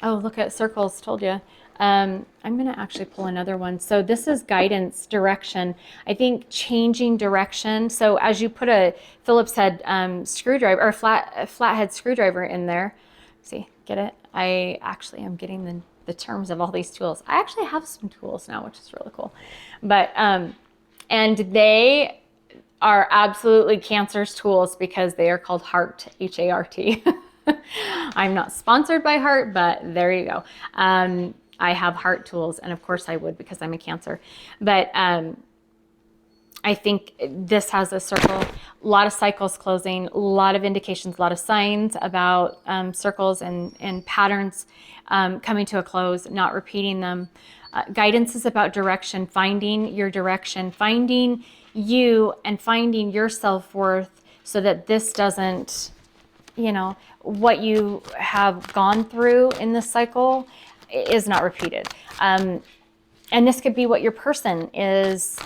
Oh, look at circles, told you. I'm going to actually pull another one. So this is guidance, direction. I think changing direction. So as you put a Phillips head screwdriver, or flathead screwdriver in there, see, get it? I actually am getting the terms of all these tools. I actually have some tools now, which is really cool. But, and they are absolutely Cancer's tools because they are called Heart, H-A-R-T. I'm not sponsored by Heart, but there you go. I have Heart tools, and of course I would because I'm a Cancer. But I think this has a circle, a lot of cycles closing, a lot of indications, a lot of signs about circles and patterns coming to a close, not repeating them. Guidance is about direction, finding your direction, finding you and finding your self-worth, so that this doesn't, what you have gone through in this cycle is not repeated. And this could be what your person is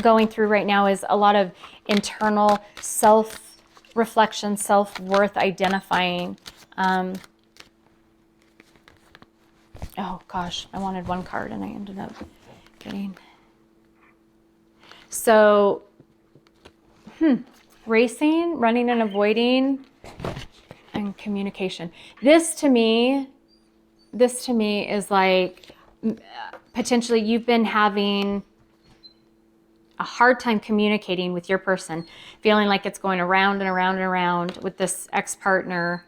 going through right now, is a lot of internal self-reflection, self-worth identifying. Oh gosh, I wanted one card and I ended up getting. So, racing, running and avoiding, and communication. This to me is like potentially you've been having a hard time communicating with your person, feeling like it's going around and around and around with this ex-partner,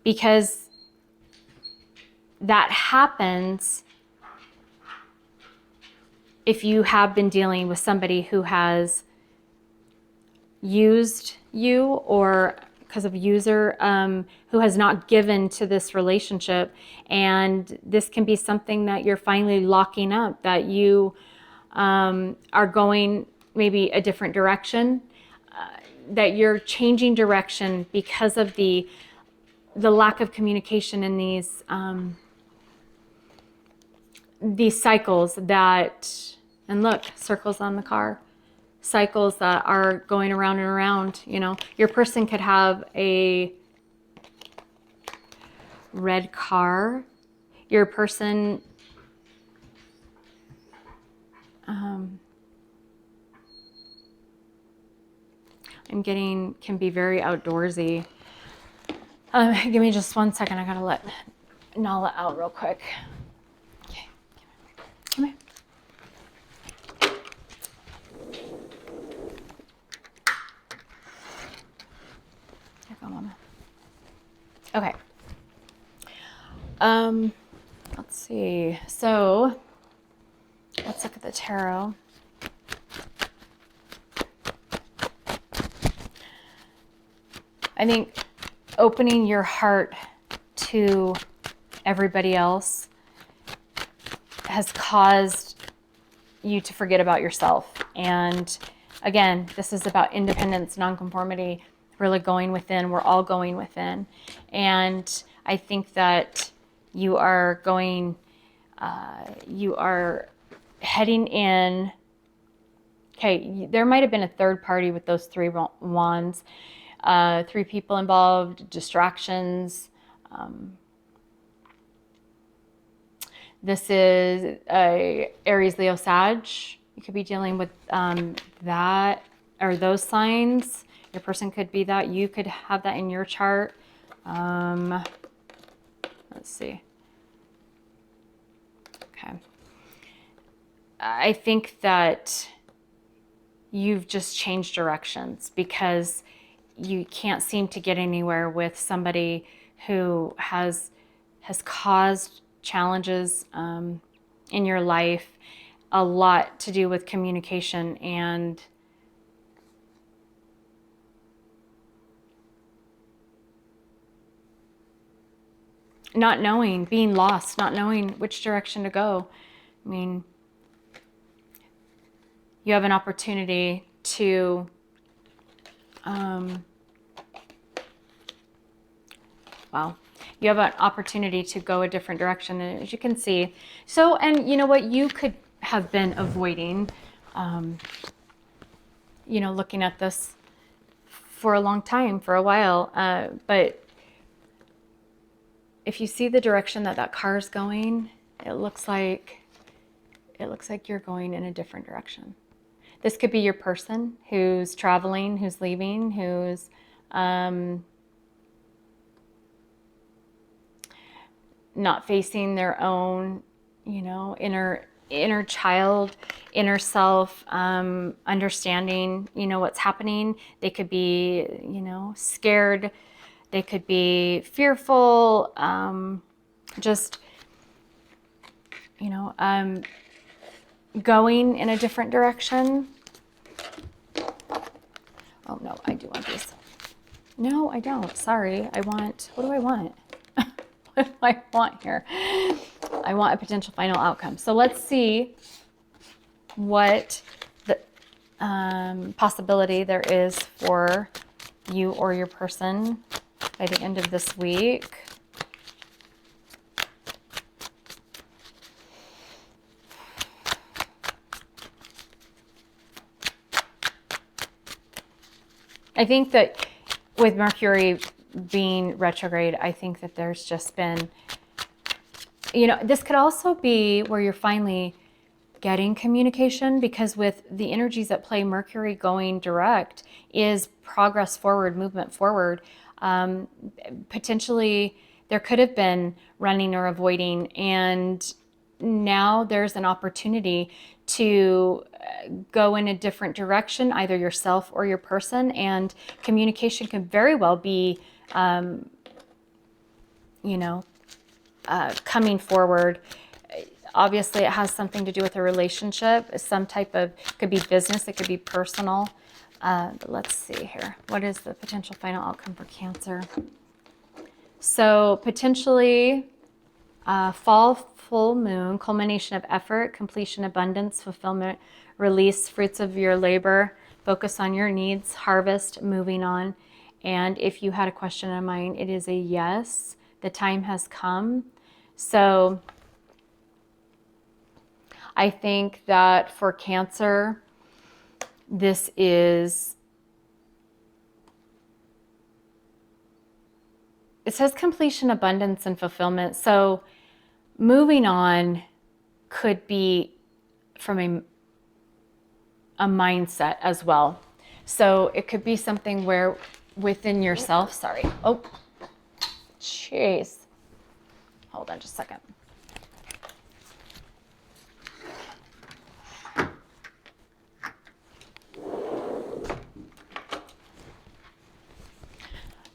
because that happens if you have been dealing with somebody who has used you, or because of user, who has not given to this relationship. And this can be something that you're finally locking up, that you are going maybe a different direction, that you're changing direction because of the lack of communication in these cycles that, and look, circles on the car, cycles that are going around and around. Your person could have a red car. Your person can be very outdoorsy. Give me just 1 second. I gotta let Nala out real quick. Okay, come here. Here you go, Mama. Okay. Let's see. So let's look at the tarot. I think opening your heart to everybody else has caused you to forget about yourself, and again, this is about independence, nonconformity, really going within. We're all going within. And I think that you are going, you are heading in. Okay, there might have been a third party with those 3 wands. 3 people involved, distractions. This is a Aries, Leo, Sag. You could be dealing with that or those signs. Your person could be that. You could have that in your chart. Let's see. Okay. I think that you've just changed directions because you can't seem to get anywhere with somebody who has caused challenges in your life, a lot to do with communication and not knowing, being lost, not knowing which direction to go. I mean, you have an opportunity to you have an opportunity to go a different direction, as you can see. So, and you know what, you could have been avoiding, you know, looking at this for a long time, for a while, but if you see the direction that that car is going, it looks like you're going in a different direction. This could be your person who's traveling, who's leaving, who's not facing their own, you know, inner child, inner self, understanding, you know, what's happening. They could be, you know, scared. They could be fearful, just, you know, going in a different direction. Oh no, I do want these. No, I don't. Sorry. I want, what do I want? What do I want here? I want a potential final outcome. So let's see what the possibility there is for you or your person by the end of this week. I think that with Mercury being retrograde, I think that there's just been, you know, this could also be where you're finally getting communication, because with the energies at play, Mercury going direct is progress forward, movement forward. Potentially there could have been running or avoiding, and now there's an opportunity to go in a different direction, either yourself or your person, and communication can very well be, you know, coming forward. Obviously, it has something to do with a relationship, some type of, could be business, it could be personal. But let's see here. What is the potential final outcome for Cancer? So potentially fall, full moon, culmination of effort, completion, abundance, fulfillment, release, fruits of your labor, focus on your needs, harvest, moving on. And if you had a question in mind, it is a yes. The time has come. So I think that for Cancer, this is, it says completion, abundance, and fulfillment. So moving on could be from a mindset as well. So it could be something where within yourself, sorry. Oh, jeez. Hold on just a second.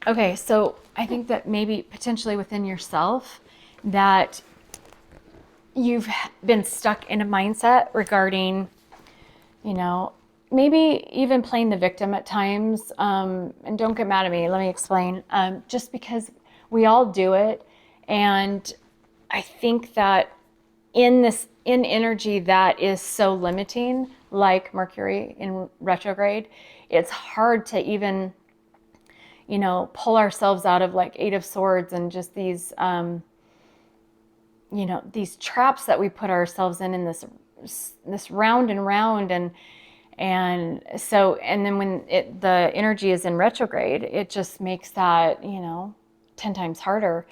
Okay, so I think that maybe potentially within yourself that you've been stuck in a mindset regarding, you know, maybe even playing the victim at times. And don't get mad at me, let me explain. Just because we all do it. And I think that in this in energy that is so limiting, like Mercury in retrograde, it's hard to even, pull ourselves out of like Eight of Swords and just these, these traps that we put ourselves in this round and round. And then when the energy is in retrograde, it just makes that, 10 times harder.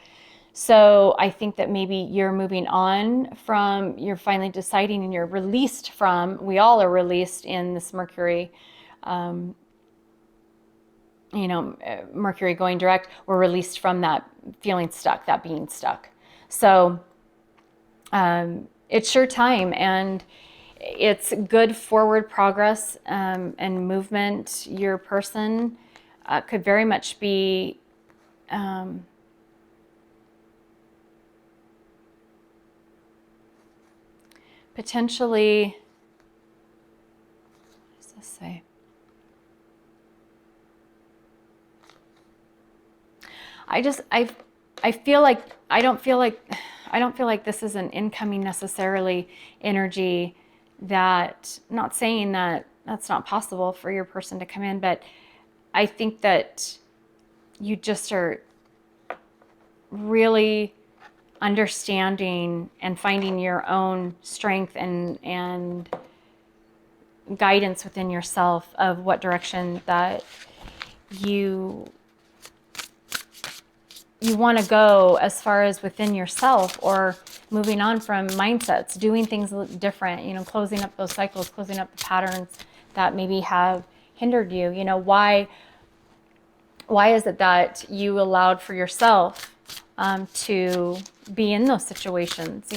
So I think that maybe you're moving on from, you're finally deciding and you're released from, we all are released in this Mercury, Mercury going direct, we're released from that feeling stuck, that being stuck. So it's your time, and it's good forward progress and movement. Your person could very much be potentially, what does this say? I feel like I don't feel like this is an incoming necessarily energy. That, not saying that that's not possible for your person to come in, but I think that you just are really understanding and finding your own strength and guidance within yourself of what direction that you want to go as far as within yourself, or moving on from mindsets, doing things different, closing up those cycles, closing up the patterns that maybe have hindered you. Why is it that you allowed for yourself to be in those situations?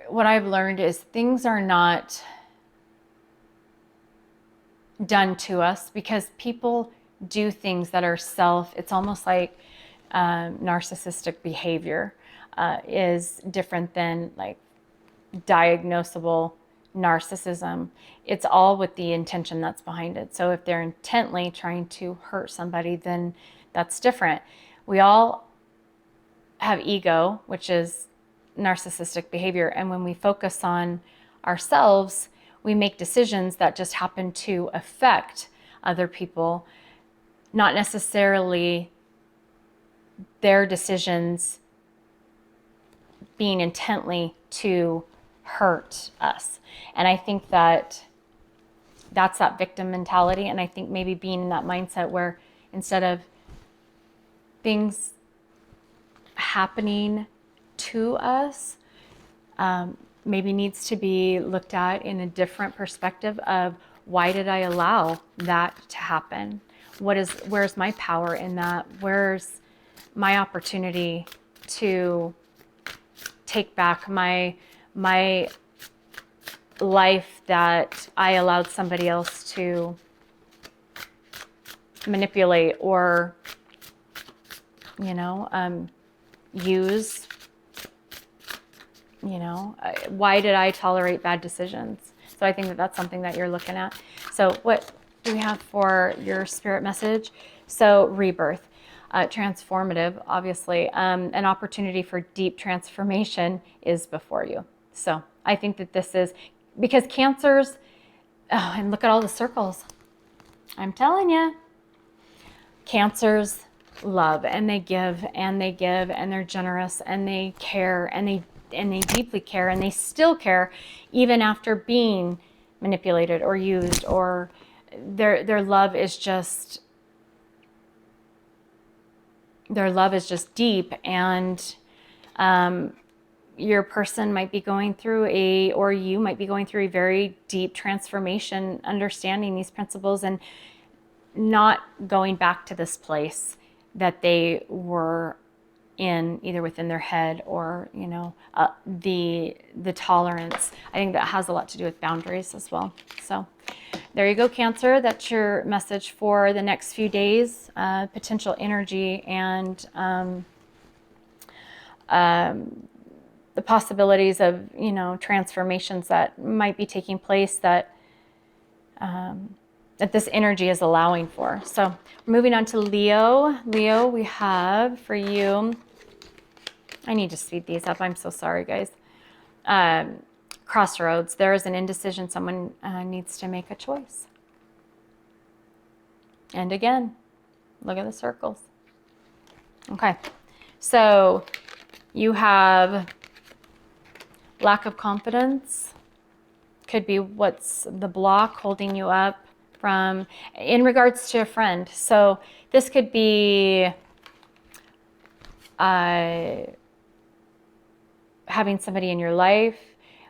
What I've learned is things are not done to us because people do things that are it's almost like narcissistic behavior is different than like diagnosable narcissism. It's all with the intention that's behind it. So if they're intently trying to hurt somebody, then that's different. We all have ego, which is narcissistic behavior. And when we focus on ourselves, we make decisions that just happen to affect other people, not necessarily their decisions being intently to hurt us. And I think that that's that victim mentality. And I think maybe being in that mindset where instead of things happening to us, maybe needs to be looked at in a different perspective of, why did I allow that to happen? Where's my power in that? Where's my opportunity to take back my life that I allowed somebody else to manipulate or, use? Why did I tolerate bad decisions? So I think that that's something that you're looking at. So what do we have for your spirit message? So rebirth, transformative, obviously, an opportunity for deep transformation is before you. So I think that this is, because Cancers, and look at all the circles. I'm telling you, Cancers love, and they give, and they give, and they're generous, and they care, and they deeply care, and they still care even after being manipulated or used, or their love is just deep. And your person might be going through or you might be going through a very deep transformation, understanding these principles and not going back to this place that they were in, either within their head or, the tolerance. I think that has a lot to do with boundaries as well. So there you go, Cancer. That's your message for the next few days, potential energy and the possibilities of, transformations that might be taking place that that this energy is allowing for. So moving on to Leo. Leo, we have for you, I need to speed these up. I'm so sorry, guys. Crossroads. There is an indecision. Someone needs to make a choice. And again, look at the circles. Okay. So you have lack of confidence. Could be what's the block holding you up from, in regards to a friend. So this could be having somebody in your life,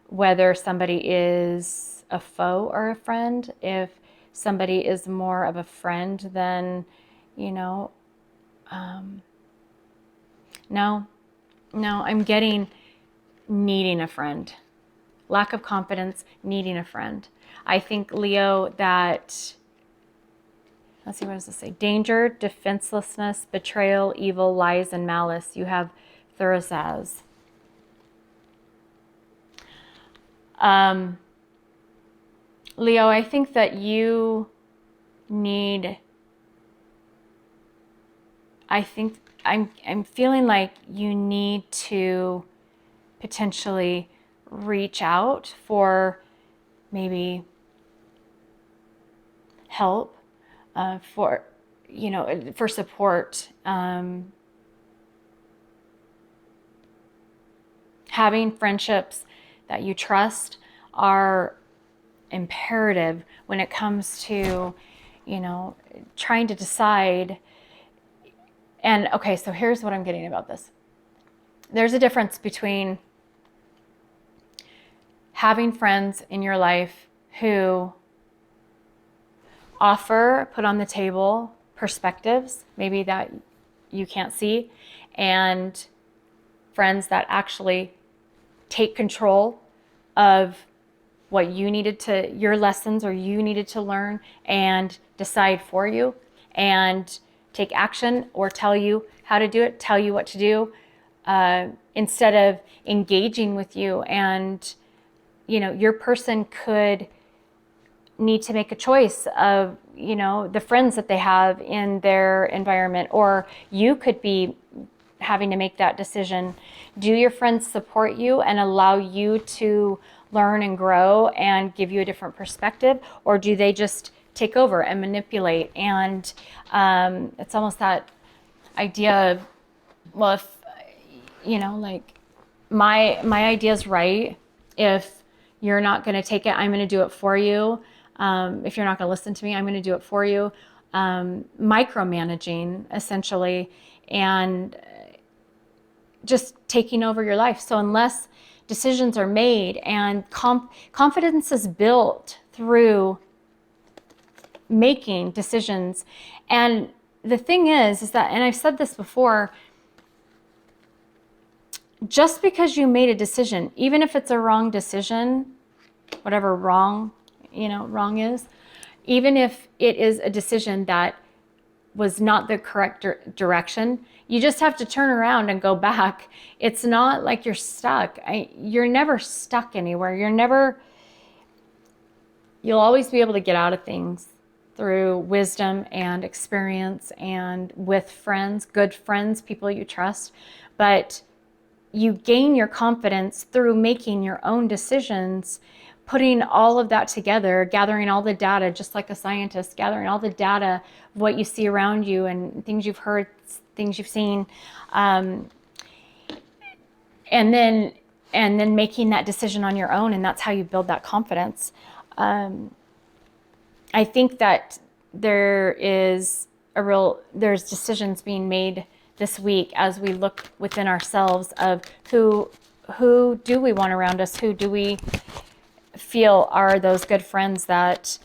whether somebody is a foe or a friend. If somebody is more of a friend than, you know, no, I'm getting needing a friend. Lack of confidence, needing a friend. I think, Leo, that, let's see, what does this say? Danger, defenselessness, betrayal, evil, lies, and malice. You have Taurus as. Leo, I think that you need, I'm feeling like you need to potentially reach out for maybe help, for, you know, for support. Having friendships that you trust are imperative when it comes to, you know, trying to decide. And okay, so here's what I'm getting about this. There's a difference between having friends in your life who offer, put on the table perspectives, maybe that you can't see, and friends that actually take control of what you needed to, your lessons, or you needed to learn, and decide for you and take action, or tell you how to do it, tell you what to do, instead of engaging with you. And, you know, your person could need to make a choice of, you know, the friends that they have in their environment, or you could be having to make that decision. Do your friends support you and allow you to learn and grow and give you a different perspective, or do they just take over and manipulate? And it's almost that idea of, well, if, you know, like my idea is right. If you're not going to take it, I'm going to do it for you. If you're not going to listen to me, I'm going to do it for you. Micromanaging, essentially, and just taking over your life. So unless decisions are made, and confidence is built through making decisions. And the thing is that, and I've said this before, just because you made a decision, even if it's a wrong decision, whatever wrong, you know, wrong is, even if it is a decision that was not the correct direction, you just have to turn around and go back. It's not like you're stuck. You're never stuck anywhere. You'll always be able to get out of things through wisdom and experience, and with friends, good friends, people you trust. But you gain your confidence through making your own decisions, putting all of that together, gathering all the data, just like a scientist, gathering all the data of what you see around you and things you've heard, things you've seen, and then making that decision on your own. And that's how you build that confidence. I think that there's decisions being made this week as we look within ourselves of who do we want around us? Who do we feel are those good friends that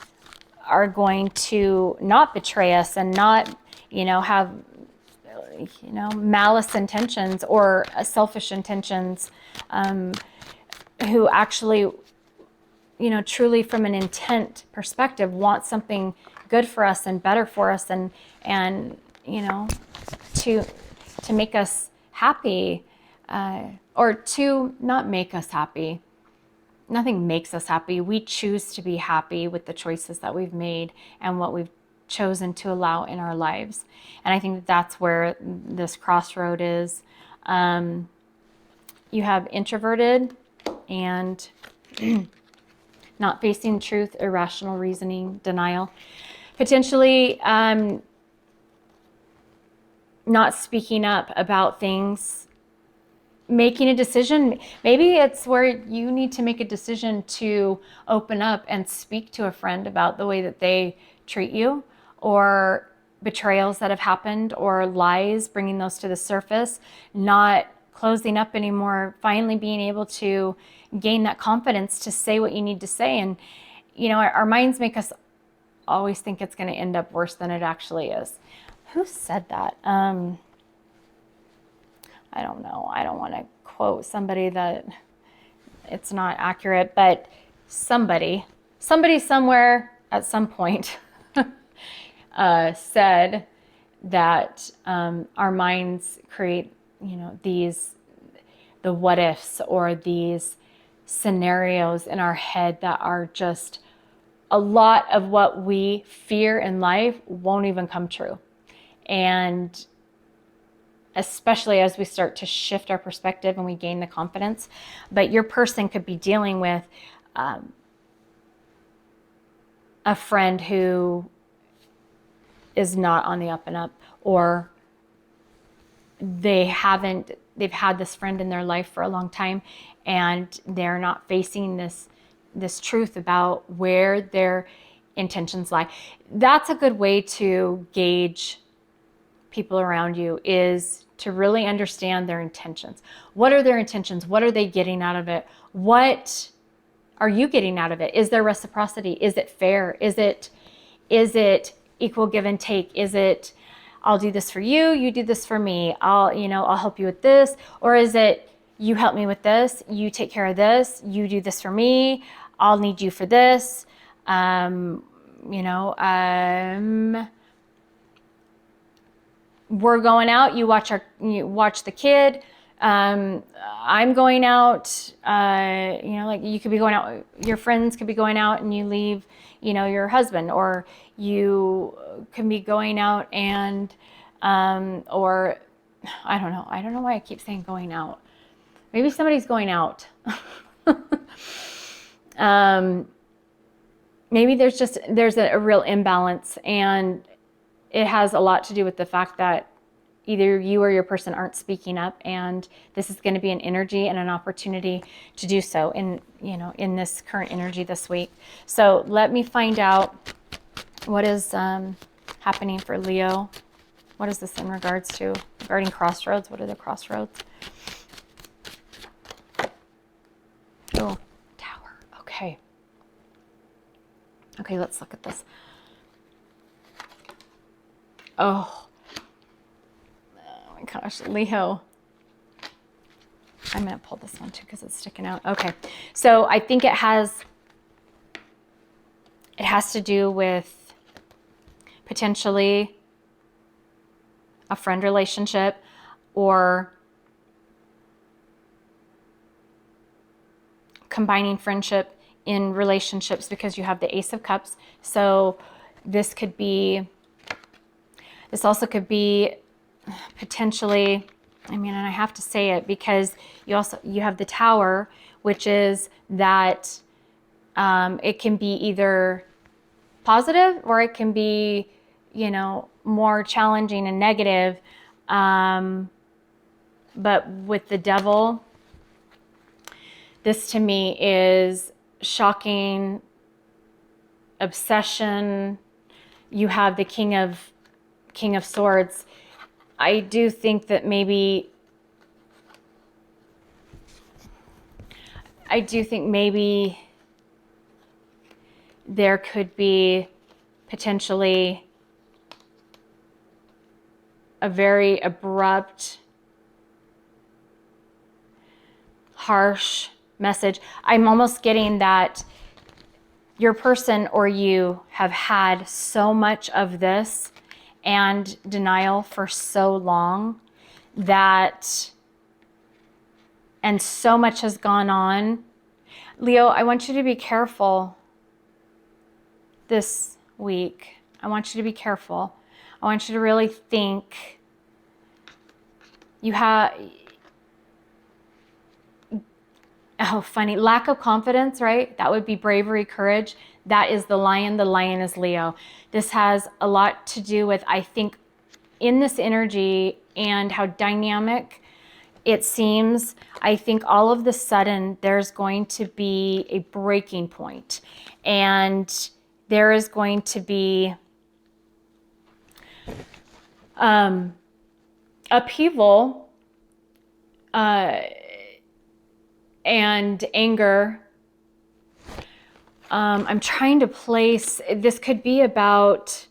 are going to not betray us and not, you know, have, you know, malice intentions or selfish intentions, who actually, you know, truly from an intent perspective want something good for us and better for us, and you know, to make us happy, or to not make us happy, nothing makes us happy. We choose to be happy with the choices that we've made and what we've chosen to allow in our lives. And I think that that's where this crossroad is. You have introverted and not facing truth, irrational reasoning, denial. Potentially not speaking up about things, making a decision. Maybe it's where you need to make a decision to open up and speak to a friend about the way that they treat you, or betrayals that have happened, or lies, bringing those to the surface, not closing up anymore, finally being able to gain that confidence to say what you need to say. And, you know, our minds make us always think it's going to end up worse than it actually is. Who said that? I don't know. I don't want to quote somebody that it's not accurate, but somebody somewhere at some point said that our minds create, you know, the what ifs, or these scenarios in our head that are just, a lot of what we fear in life won't even come true. And especially as we start to shift our perspective and we gain the confidence. But your person could be dealing with a friend who is not on the up and up, or they've had this friend in their life for a long time, and they're not facing this truth about where their intentions lie. That's a good way to gauge people around you, is to really understand their intentions. What are their intentions? What are they getting out of it? What are you getting out of it? Is there reciprocity? Is it fair? Is it equal give and take? Is it, I'll do this for you, you do this for me, I'll help you with this? Or is it, you help me with this, you take care of this, you do this for me, I'll need you for this? We're going out, you watch the kid. I'm going out, like you could be going out, your friends could be going out and you leave, your husband, or you can be going out and, or I don't know why I keep saying going out. Maybe somebody's going out. Maybe there's a real imbalance, and it has a lot to do with the fact that either you or your person aren't speaking up, and this is going to be an energy and an opportunity to do so in this current energy this week. So let me find out what is happening for Leo. What is this in regards to? Regarding crossroads, what are the crossroads? Oh, Tower. Okay. Okay, let's look at this. Oh my gosh, Leo. I'm going to pull this one too because it's sticking out. Okay, so I think it has to do with potentially a friend relationship, or combining friendship in relationships, because you have the Ace of Cups. So this also could be potentially, and I have to say it because you have the Tower, which is that it can be either positive or it can be, more challenging and negative. But with the Devil, this to me is shocking, obsession. You have the King of Swords. I do think that maybe there could be potentially a very abrupt, harsh message. I'm almost getting that your person or you have had so much of this and denial for so long and so much has gone on Leo, I want you to be careful this week. I want you to be careful. I want you to really think. You have, oh, funny, lack of confidence, right? That would be bravery, courage. That is the lion. The lion is Leo. This has a lot to do with, I think, in this energy and how dynamic it seems. I think all of the sudden there's going to be a breaking point, and there is going to be upheaval and anger. I'm trying to place, this could be about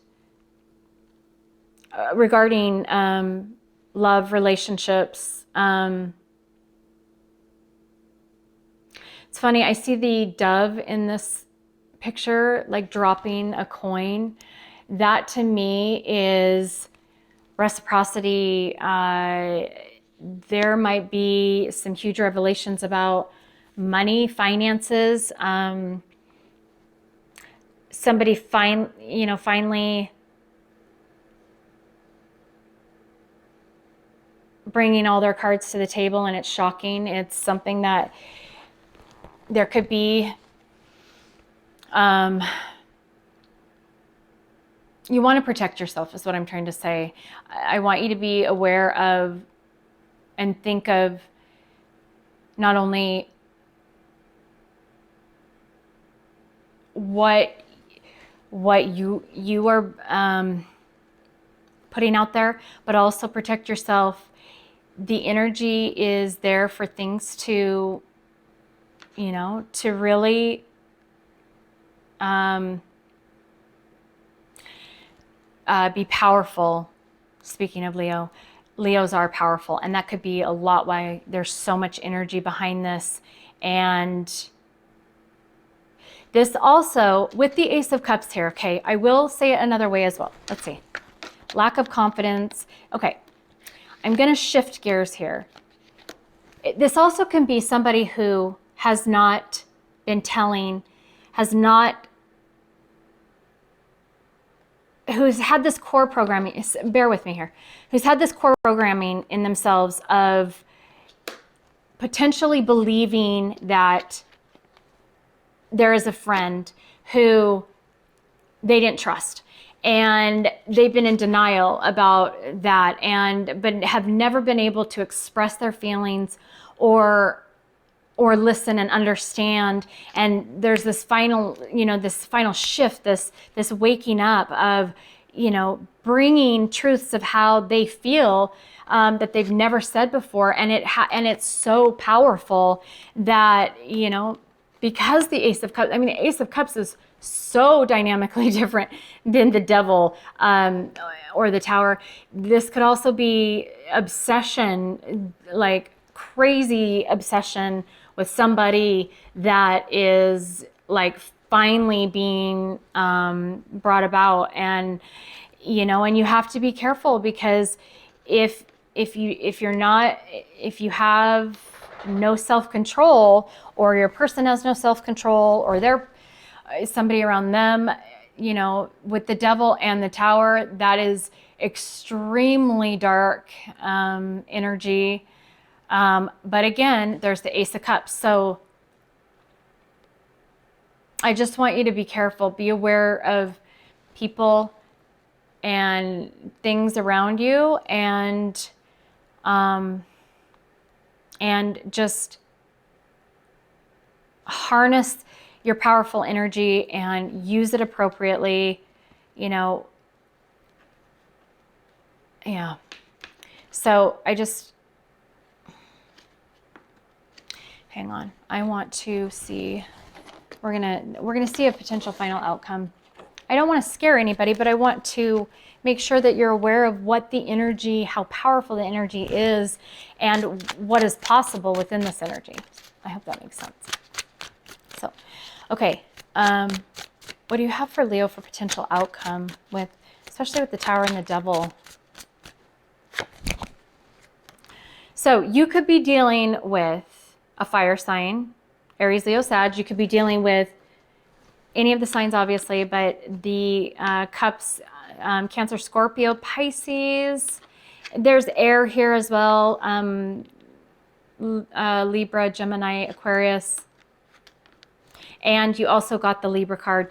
regarding love, relationships. It's funny, I see the dove in this picture, like dropping a coin. That to me is reciprocity. There might be some huge revelations about money, finances. Somebody finally bringing all their cards to the table, and it's shocking. It's something that there could be. You want to protect yourself is what I'm trying to say. I want you to be aware of and think of not only what you are putting out there, but also protect yourself. The energy is there for things to, to really be powerful. Speaking of Leo, Leos are powerful, and that could be a lot why there's so much energy behind this. And this also, with the Ace of Cups here, okay, I will say it another way as well. Let's see. Lack of confidence. Okay, I'm going to shift gears here. This also can be somebody who has not been telling, who's had this core programming, bear with me here, who's had this core programming in themselves of potentially believing that there is a friend who they didn't trust, and they've been in denial about that, but have never been able to express their feelings or listen and understand. And there's this final, this final shift, this waking up of, bringing truths of how they feel that they've never said before. And it's so powerful that, because the Ace of Cups, the Ace of Cups is so dynamically different than the Devil or the Tower. This could also be obsession, like crazy obsession with somebody that is like finally being brought about. And and you have to be careful, because if you have no self-control, or your person has no self-control, or they're somebody around them, with the Devil and the Tower, that is extremely dark energy. But again, there's the Ace of Cups. So I just want you to be careful, be aware of people and things around you, and just harness your powerful energy and use it appropriately, yeah. So hang on. I want to see, we're gonna see a potential final outcome. I don't want to scare anybody, but I want to make sure that you're aware of what the energy, how powerful the energy is, and what is possible within this energy. I hope that makes sense. So, okay, what do you have for Leo for potential outcome especially with the Tower and the Devil? So you could be dealing with a fire sign, Aries, Leo, Sag. You could be dealing with any of the signs, obviously, but the cups, Cancer, Scorpio, Pisces. There's air here as well. Libra, Gemini, Aquarius. And you also got the Libra card,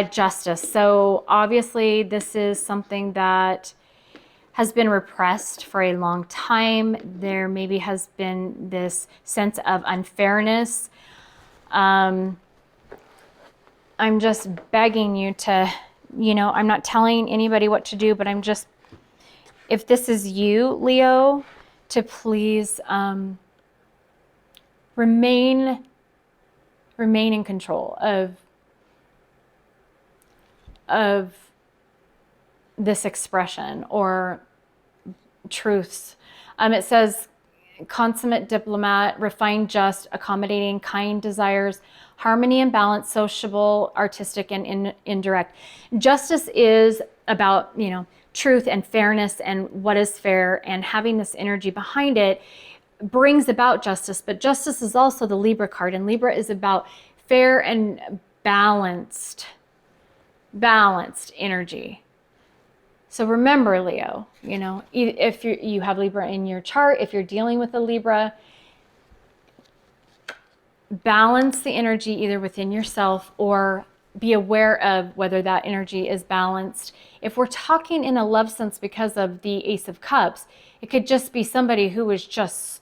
Justice. So obviously this is something that has been repressed for a long time. There maybe has been this sense of unfairness. I'm just begging you to, I'm not telling anybody what to do, but I'm just, if this is you, Leo, to please remain in control of this expression or truths. It says consummate diplomat, refined, just, accommodating, kind desires, harmony and balance, sociable, artistic, and indirect. Justice is about, truth and fairness and what is fair, and having this energy behind it brings about justice. But justice is also the Libra card, and Libra is about fair and balanced energy. So remember, Leo, if you have Libra in your chart, if you're dealing with a Libra, balance the energy either within yourself or be aware of whether that energy is balanced. If we're talking in a love sense because of the Ace of Cups, it could just be somebody who is just,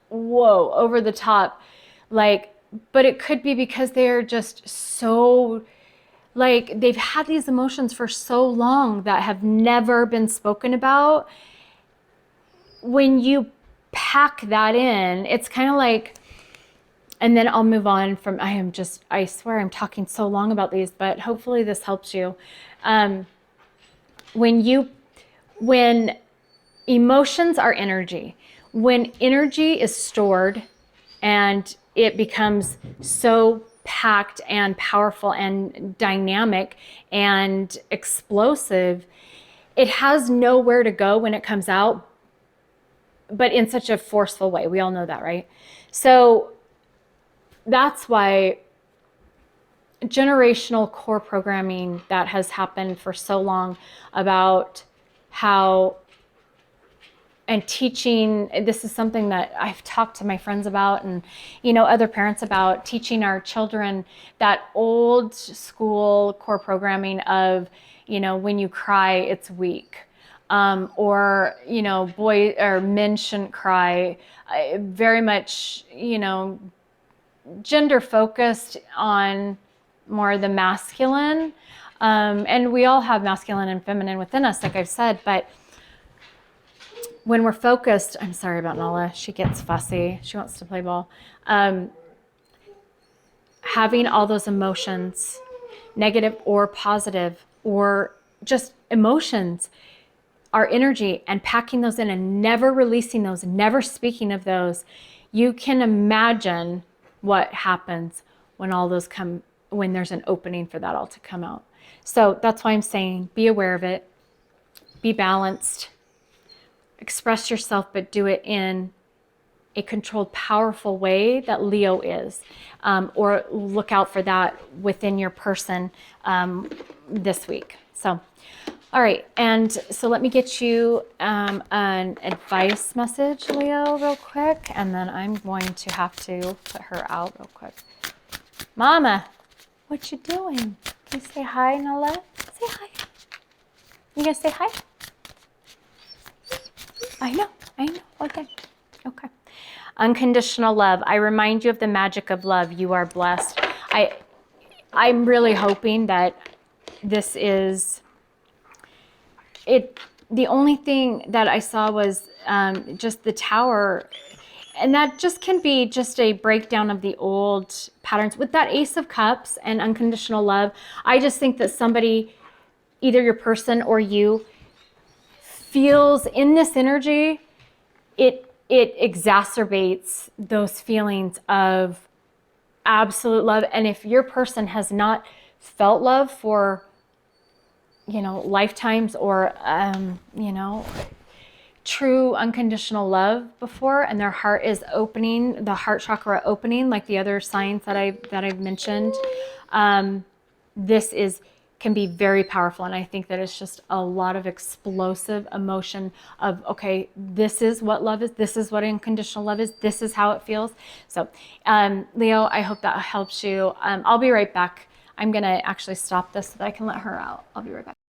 whoa, over the top. But it could be because they're just so, they've had these emotions for so long that have never been spoken about. When you pack that in, it's kind of like, and then I'll move on from, I swear I'm talking so long about these, but hopefully this helps you. When emotions are energy, when energy is stored and it becomes so packed and powerful and dynamic and explosive, it has nowhere to go when it comes out, but in such a forceful way. We all know that, right? So that's why generational core programming that has happened for so long about how, and teaching, this is something that I've talked to my friends about and, other parents about, teaching our children that old school core programming of, when you cry, it's weak. Or, boy or men shouldn't cry. Very much, gender focused on more the masculine. And we all have masculine and feminine within us, like I've said, but when we're focused, I'm sorry about Nala, she gets fussy. She wants to play ball. Having all those emotions, negative or positive, or just emotions, our energy, and packing those in and never releasing those, never speaking of those, you can imagine what happens when all those come, when there's an opening for that all to come out. So that's why I'm saying, be aware of it, be balanced, express yourself, but do it in a controlled, powerful way that Leo is, or look out for that within your person this week. So, all right, and so let me get you an advice message, Leo, real quick, and then I'm going to have to put her out real quick. Mama, what you doing? Can you say hi, Nala? Say hi. You gonna say hi? I know. Okay. Unconditional love. I remind you of the magic of love. You are blessed. I'm really hoping that this is it. The only thing that I saw was just the Tower, and that just can be just a breakdown of the old patterns. With that Ace of Cups and unconditional love, I just think that somebody, either your person or you, feels in this energy, it exacerbates those feelings of absolute love. And if your person has not felt love for, lifetimes, or, true unconditional love before, and their heart is opening, the heart chakra opening, like the other signs that I've mentioned, this can be very powerful. And I think that it's just a lot of explosive emotion of, okay, this is what love is. This is what unconditional love is. This is how it feels. So, Leo, I hope that helps you. I'll be right back. I'm going to actually stop this so that I can let her out. I'll be right back.